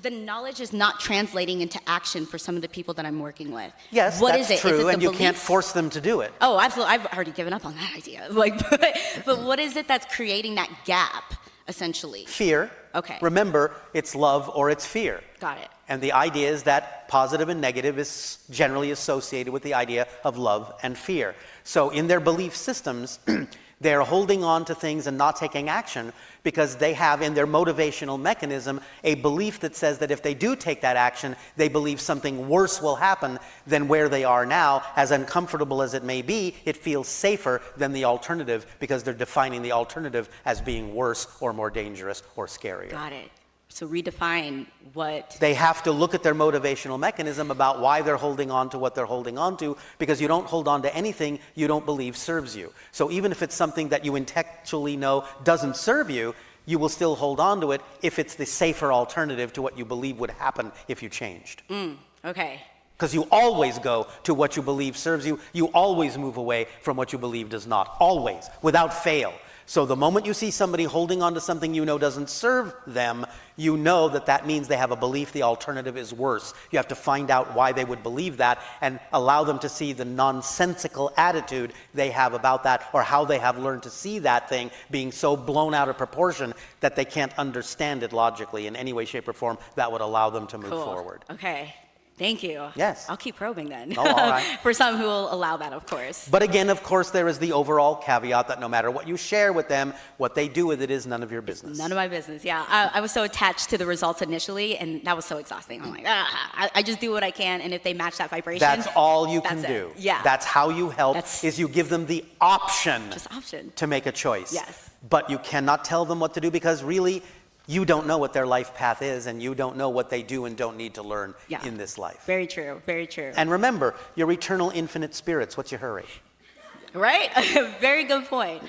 the knowledge is not translating into action for some of the people that I'm working with. Yes, what that's is it? true, Is it and you can't force them to do it. Oh, absolutely. I've already given up on that idea. But what is it that's creating that gap, essentially? Fear. Okay. Remember, it's love or it's fear. Got it. And the idea is that positive and negative is generally associated with the idea of love and fear. So in their belief systems, they're holding on to things and not taking action because they have in their motivational mechanism a belief that says that if they do take that action, they believe something worse will happen than where they are now. As uncomfortable as it may be, it feels safer than the alternative because they're defining the alternative as being worse or more dangerous or scarier. Got it. So redefine what... They have to look at their motivational mechanism about why they're holding on to what they're holding on to, because you don't hold on to anything you don't believe serves you. So even if it's something that you intellectually know doesn't serve you, you will still hold on to it if it's the safer alternative to what you believe would happen if you changed. Okay. Because you always go to what you believe serves you. You always move away from what you believe does not. Always, without fail. So the moment you see somebody holding on to something you know doesn't serve them, you know that that means they have a belief the alternative is worse. You have to find out why they would believe that and allow them to see the nonsensical attitude they have about that, or how they have learned to see that thing being so blown out of proportion that they can't understand it logically in any way, shape, or form that would allow them to move forward. Okay. Thank you. Yes. I'll keep probing then. Oh, all right. For some who will allow that, of course. But again, of course, there is the overall caveat that no matter what you share with them, what they do with it is none of your business. None of my business, yeah. I was so attached to the results initially, and that was so exhausting. I'm like, I just do what I can, and if they match that vibration, that's all you can do. Yeah. That's how you help, is you give them the option, to make a choice. Yes. But you cannot tell them what to do, because really, you don't know what their life path is, and you don't know what they do and don't need to learn in this life. Very true, very true. And remember, you're eternal infinite spirits. What's your hurry? Right? Very good point.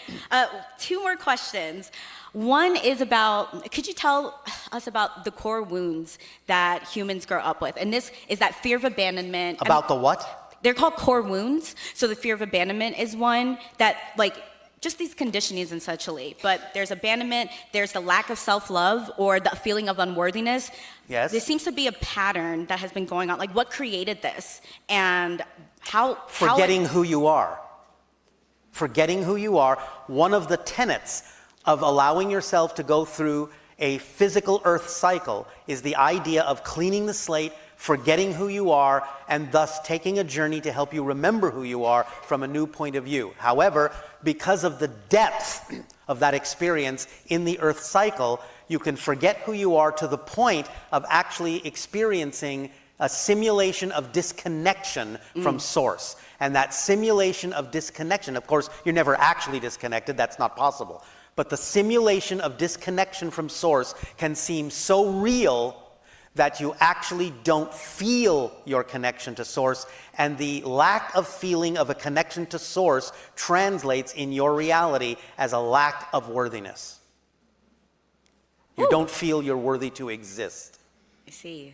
2 more questions. One is about, could you tell us about the core wounds that humans grow up with? And this is that fear of abandonment. About the what? They're called core wounds. So the fear of abandonment is one that, like, just these conditionings essentially, but there's abandonment, there's the lack of self-love or the feeling of unworthiness. Yes. There seems to be a pattern that has been going on. Like, what created this, and how? Forgetting who you are. Forgetting who you are. One of the tenets of allowing yourself to go through a physical earth cycle is the idea of cleaning the slate, forgetting who you are, and thus taking a journey to help you remember who you are from a new point of view. However, because of the depth of that experience in the earth cycle, you can forget who you are to the point of actually experiencing a simulation of disconnection from source. And that simulation of disconnection, of course, you're never actually disconnected, that's not possible. But the simulation of disconnection from source can seem so real that you actually don't feel your connection to source, and the lack of feeling of a connection to source translates in your reality as a lack of worthiness. You don't feel you're worthy to exist. I see.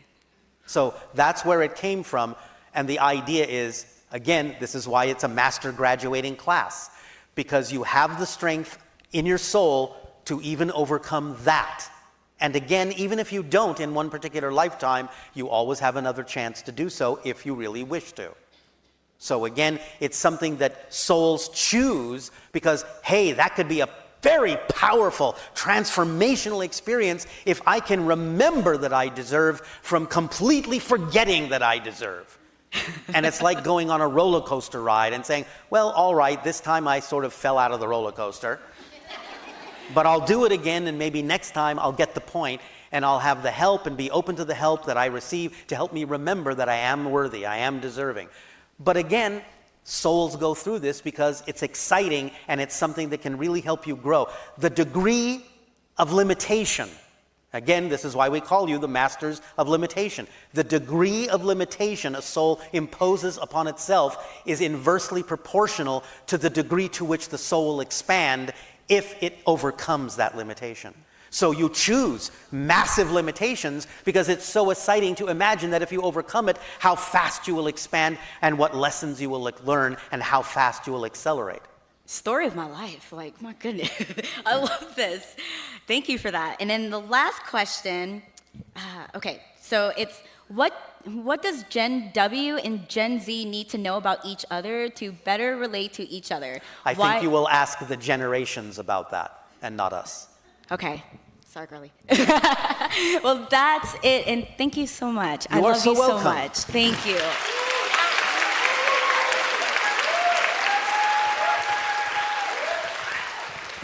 So that's where it came from, and the idea is, again, this is why it's a master graduating class, because you have the strength in your soul to even overcome that. And again, even if you don't in one particular lifetime, you always have another chance to do so if you really wish to. So again, it's something that souls choose because, hey, that could be a very powerful, transformational experience if I can remember that I deserve from completely forgetting that I deserve. And it's like going on a roller coaster ride and saying, well, all right, this time I sort of fell out of the roller coaster. But I'll do it again, and maybe next time I'll get the point, and I'll have the help and be open to the help that I receive to help me remember that I am worthy, I am deserving. But again, souls go through this because it's exciting and it's something that can really help you grow. The degree of limitation, again, this is why we call you the masters of limitation. The degree of limitation a soul imposes upon itself is inversely proportional to the degree to which the soul will expand if it overcomes that limitation. So you choose massive limitations because it's so exciting to imagine that if you overcome it, how fast you will expand and what lessons you will learn and how fast you will accelerate. Story of my life. Like, my goodness. I love this. Thank you for that. And then the last question, okay, so it's what does Gen W and Gen Z need to know about each other to better relate to each other? I think you will ask the generations about that and not us. Okay. Sorry, girly. Well, that's it. And thank you so much. You I are love so you welcome. so much. Thank you.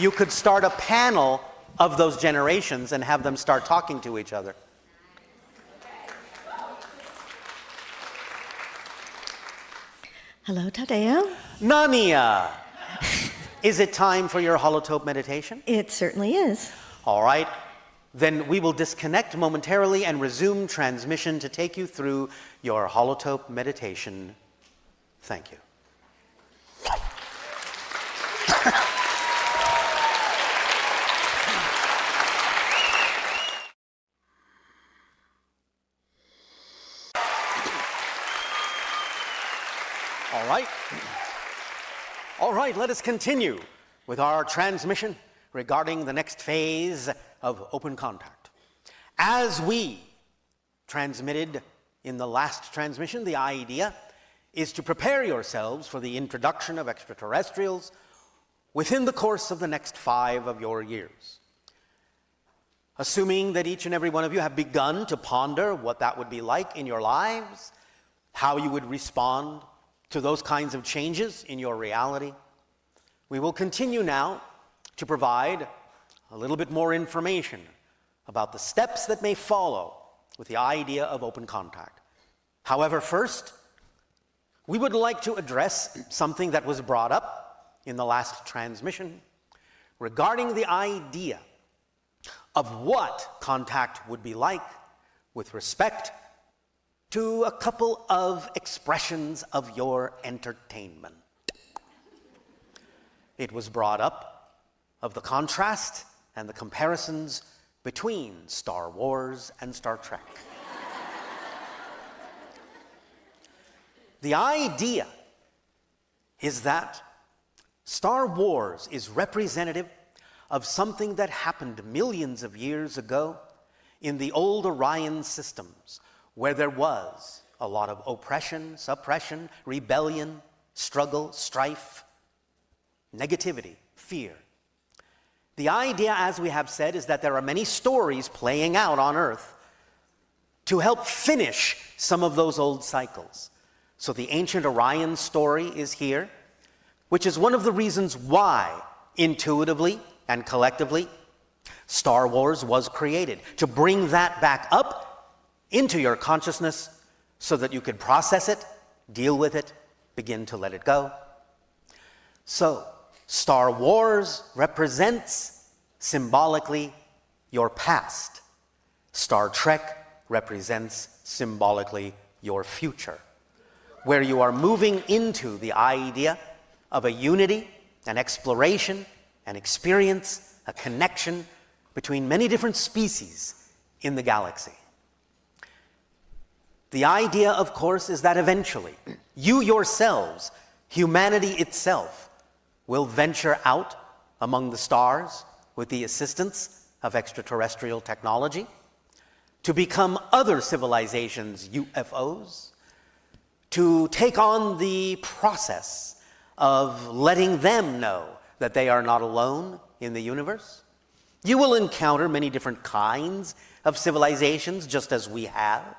You could start a panel of those generations and have them start talking to each other. Hello, Tadeo. Nania, is it time for your holotope meditation? It certainly is. All right. Then we will disconnect momentarily and resume transmission to take you through your holotope meditation. Thank you. All right, let us continue with our transmission regarding the next phase of open contact. As we transmitted in the last transmission, the idea is to prepare yourselves for the introduction of extraterrestrials within the course of the next 5 of your years. Assuming that each and every one of you have begun to ponder what that would be like in your lives, how you would respond to those kinds of changes in your reality, we will continue now to provide a little bit more information about the steps that may follow with the idea of open contact. However, first, we would like to address something that was brought up in the last transmission regarding the idea of what contact would be like with respect to a couple of expressions of your entertainment. It was brought up of the contrast and the comparisons between Star Wars and Star Trek. The idea is that Star Wars is representative of something that happened millions of years ago in the old Orion systems, where there was a lot of oppression, suppression, rebellion, struggle, strife, negativity, fear. The idea, as we have said, is that there are many stories playing out on Earth to help finish some of those old cycles. So the ancient Orion story is here, which is one of the reasons why, intuitively and collectively, Star Wars was created, to bring that back up into your consciousness so that you could process it, deal with it, begin to let it go. So, Star Wars represents symbolically your past. Star Trek represents symbolically your future, where you are moving into the idea of a unity, an exploration, an experience, a connection between many different species in the galaxy. The idea, of course, is that eventually you yourselves, humanity itself, will venture out among the stars with the assistance of extraterrestrial technology to become other civilizations, UFOs, to take on the process of letting them know that they are not alone in the universe. You will encounter many different kinds of civilizations, just as we have.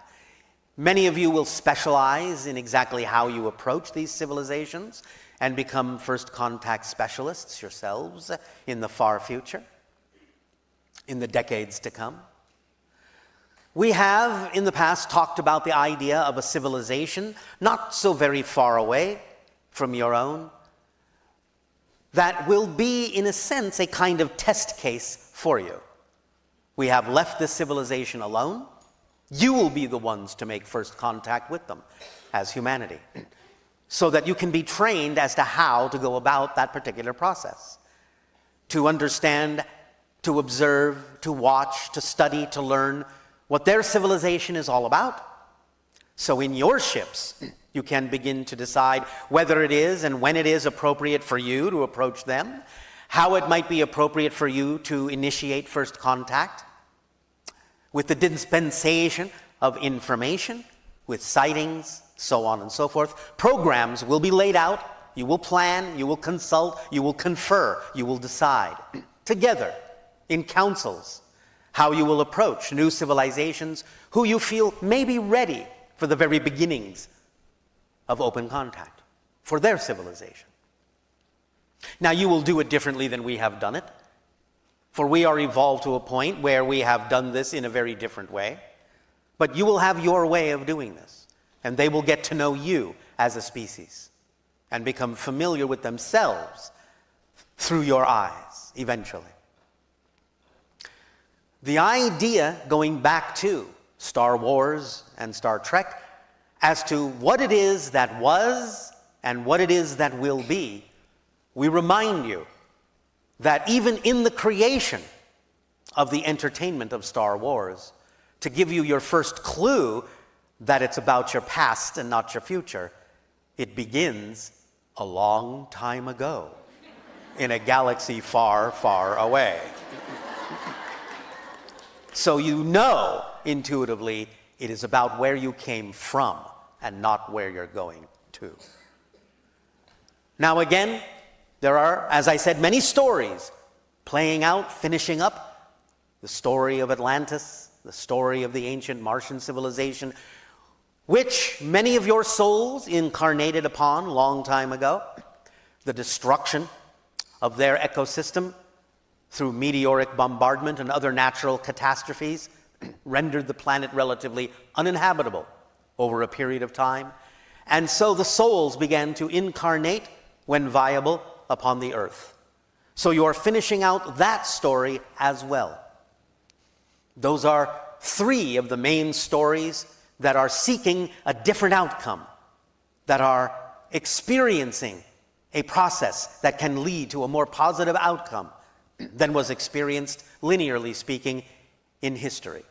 Many of you will specialize in exactly how you approach these civilizations and become first contact specialists yourselves in the far future, in the decades to come. We have in the past talked about the idea of a civilization not so very far away from your own that will be, in a sense, a kind of test case for you. We have left this civilization alone. You will be the ones to make first contact with them as humanity, so that you can be trained as to how to go about that particular process, to understand, to observe, to watch, to study, to learn what their civilization is all about. So in your ships, you can begin to decide whether it is and when it is appropriate for you to approach them, how it might be appropriate for you to initiate first contact, with the dispensation of information, with sightings, so on and so forth. Programs will be laid out. You will plan, you will consult, you will confer, you will decide together in councils how you will approach new civilizations who you feel may be ready for the very beginnings of open contact for their civilization. Now, you will do it differently than we have done it, for we are evolved to a point where we have done this in a very different way. But you will have your way of doing this, and they will get to know you as a species and become familiar with themselves through your eyes eventually. The idea, going back to Star Wars and Star Trek, as to what it is that was and what it is that will be, we remind you that even in the creation of the entertainment of Star Wars, to give you your first clue that it's about your past and not your future, it begins a long time ago in a galaxy far, far away. So you know intuitively it is about where you came from and not where you're going to. Now again, there are, as I said, many stories playing out, finishing up. The story of Atlantis, the story of the ancient Martian civilization, which many of your souls incarnated upon a long time ago. The destruction of their ecosystem through meteoric bombardment and other natural catastrophes rendered the planet relatively uninhabitable over a period of time. And so the souls began to incarnate, when viable, upon the earth. So you are finishing out that story as well. Those are three of the main stories that are seeking a different outcome, that are experiencing a process that can lead to a more positive outcome than was experienced, linearly speaking, in history.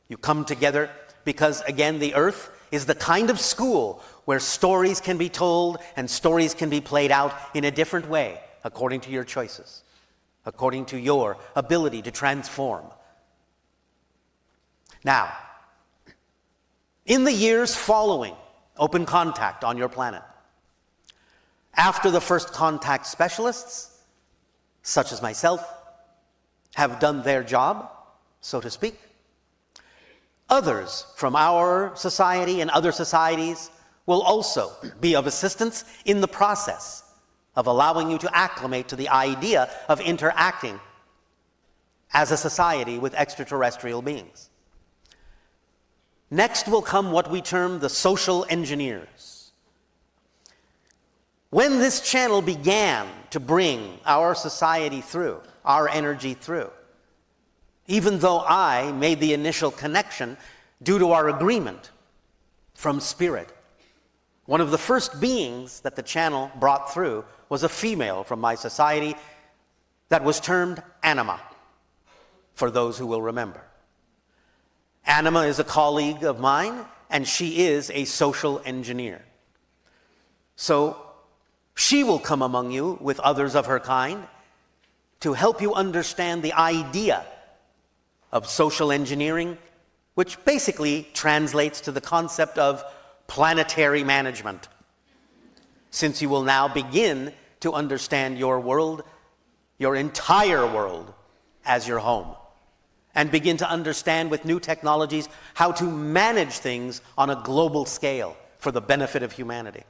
You come together because, again, the earth is the kind of school where stories can be told and stories can be played out in a different way, according to your choices, according to your ability to transform. Now, in the years following open contact on your planet, after the first contact specialists, such as myself, have done their job, so to speak, others from our society and other societies will also be of assistance in the process of allowing you to acclimate to the idea of interacting as a society with extraterrestrial beings. Next will come what we term the social engineers. When this channel began to bring our society through, our energy through, even though I made the initial connection due to our agreement from spirit, one of the first beings that the channel brought through was a female from my society that was termed Anima, for those who will remember. Anima is a colleague of mine, and she is a social engineer. So she will come among you with others of her kind to help you understand the idea of social engineering, which basically translates to the concept of planetary management, since you will now begin to understand your world, your entire world, as your home, and begin to understand with new technologies how to manage things on a global scale for the benefit of humanity.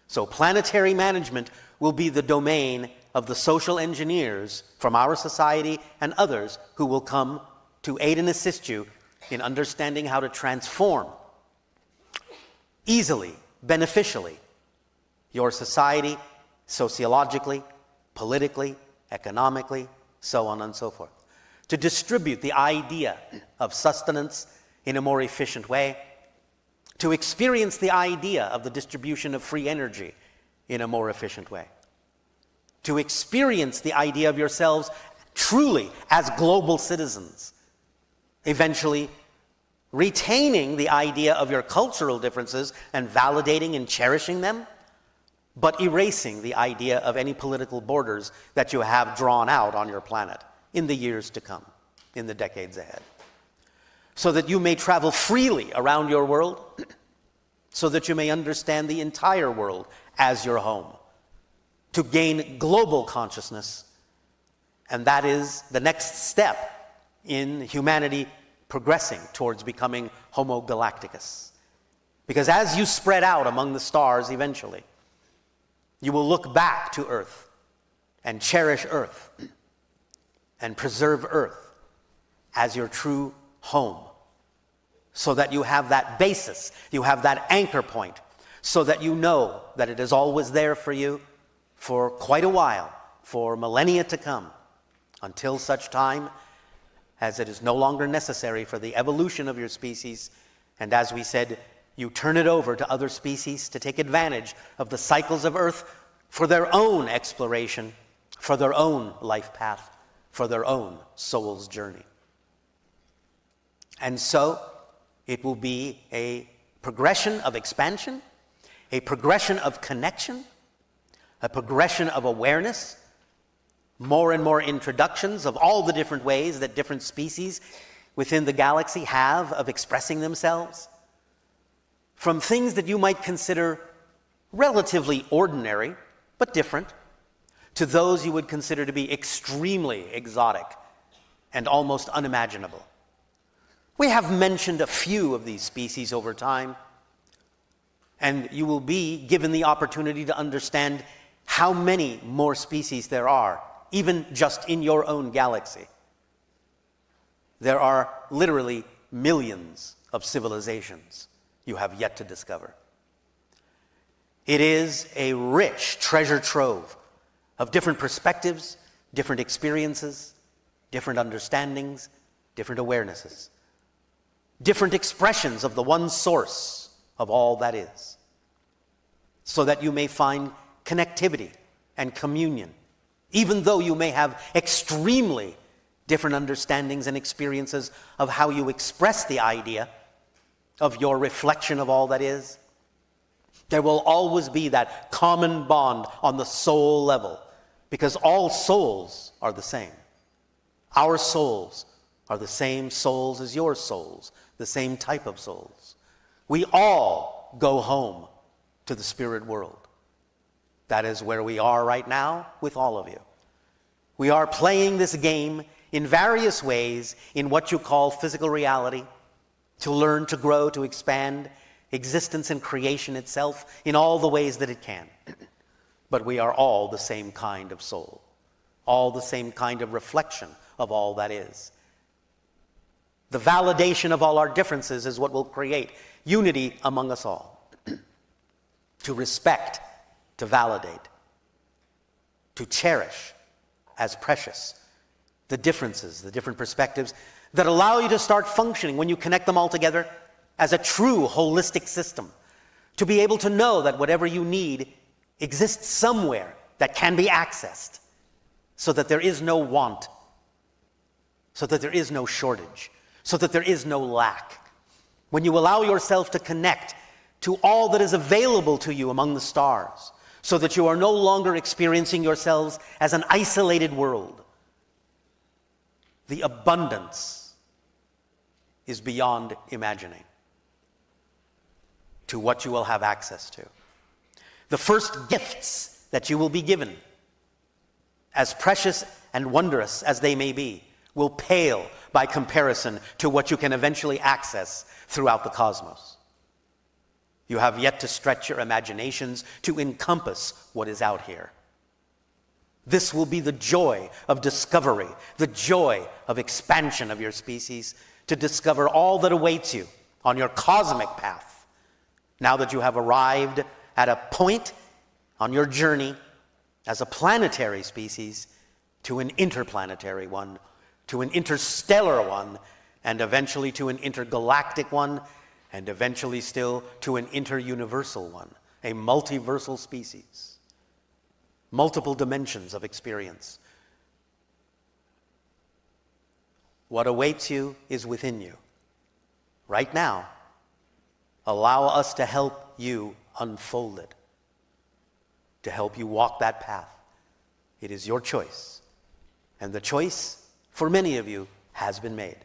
So planetary management will be the domain of the social engineers from our society and others who will come to aid and assist you in understanding how to transform easily, beneficially, your society, sociologically, politically, economically, so on and so forth. To distribute the idea of sustenance in a more efficient way, to experience the idea of the distribution of free energy in a more efficient way, to experience the idea of yourselves truly as global citizens, eventually retaining the idea of your cultural differences and validating and cherishing them, but erasing the idea of any political borders that you have drawn out on your planet in the years to come, in the decades ahead, so that you may travel freely around your world, so that you may understand the entire world as your home, to gain global consciousness. And that is the next step in humanity progressing towards becoming Homo Galacticus. Because as you spread out among the stars eventually, you will look back to Earth and cherish Earth and preserve Earth as your true home, so that you have that basis, you have that anchor point, so that you know that it is always there for you for quite a while, for millennia to come, until such time as it is no longer necessary for the evolution of your species, and as we said, you turn it over to other species to take advantage of the cycles of Earth for their own exploration, for their own life path, for their own soul's journey. And so it will be a progression of expansion, a progression of connection, a progression of awareness, more and more introductions of all the different ways that different species within the galaxy have of expressing themselves, from things that you might consider relatively ordinary but different, to those you would consider to be extremely exotic and almost unimaginable. We have mentioned a few of these species over time, and you will be given the opportunity to understand how many more species there are, even just in your own galaxy. There are literally millions of civilizations you have yet to discover. It is a rich treasure trove of different perspectives, different experiences, different understandings, different awarenesses, different expressions of the one source of all that is, so that you may find connectivity and communion, even though you may have extremely different understandings and experiences of how you express the idea of your reflection of all that is. There will always be that common bond on the soul level, because all souls are the same. Our souls are the same souls as your souls, the same type of souls. We all go home to the spirit world. That is where we are right now with all of you. We are playing this game in various ways in what you call physical reality, to learn, to grow, to expand existence and creation itself in all the ways that it can. But we are all the same kind of soul, all the same kind of reflection of all that is. The validation of all our differences is what will create unity among us all. To respect, to validate, to cherish as precious the differences, the different perspectives that allow you to start functioning when you connect them all together as a true holistic system. To be able to know that whatever you need exists somewhere that can be accessed, so that there is no want, so that there is no shortage, so that there is no lack. When you allow yourself to connect to all that is available to you among the stars, so that you are no longer experiencing yourselves as an isolated world, the abundance is beyond imagining to what you will have access to. The first gifts that you will be given, as precious and wondrous as they may be, will pale by comparison to what you can eventually access throughout the cosmos. You have yet to stretch your imaginations to encompass what is out here. This will be the joy of discovery, the joy of expansion of your species, to discover all that awaits you on your cosmic path, now that you have arrived at a point on your journey as a planetary species to an interplanetary one, to an interstellar one, and eventually to an intergalactic one, and eventually still to an interuniversal one, a multiversal species, multiple dimensions of experience. What awaits you is within you. Right now, allow us to help you unfold it, to help you walk that path. It is your choice. And the choice, for many of you, has been made.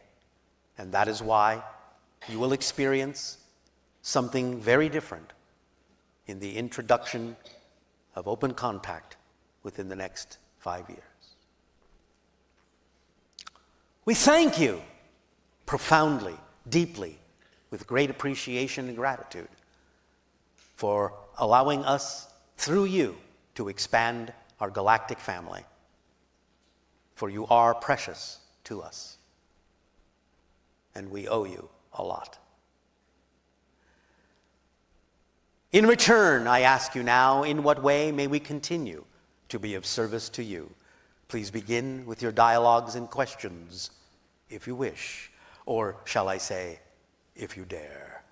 And that is why you will experience something very different in the introduction of open contact within the next 5 years. We thank you profoundly, deeply, with great appreciation and gratitude for allowing us, through you, to expand our galactic family. For you are precious to us, and we owe you a lot. In return, I ask you now, in what way may we continue to be of service to you? Please begin with your dialogues and questions, if you wish, or shall I say, if you dare.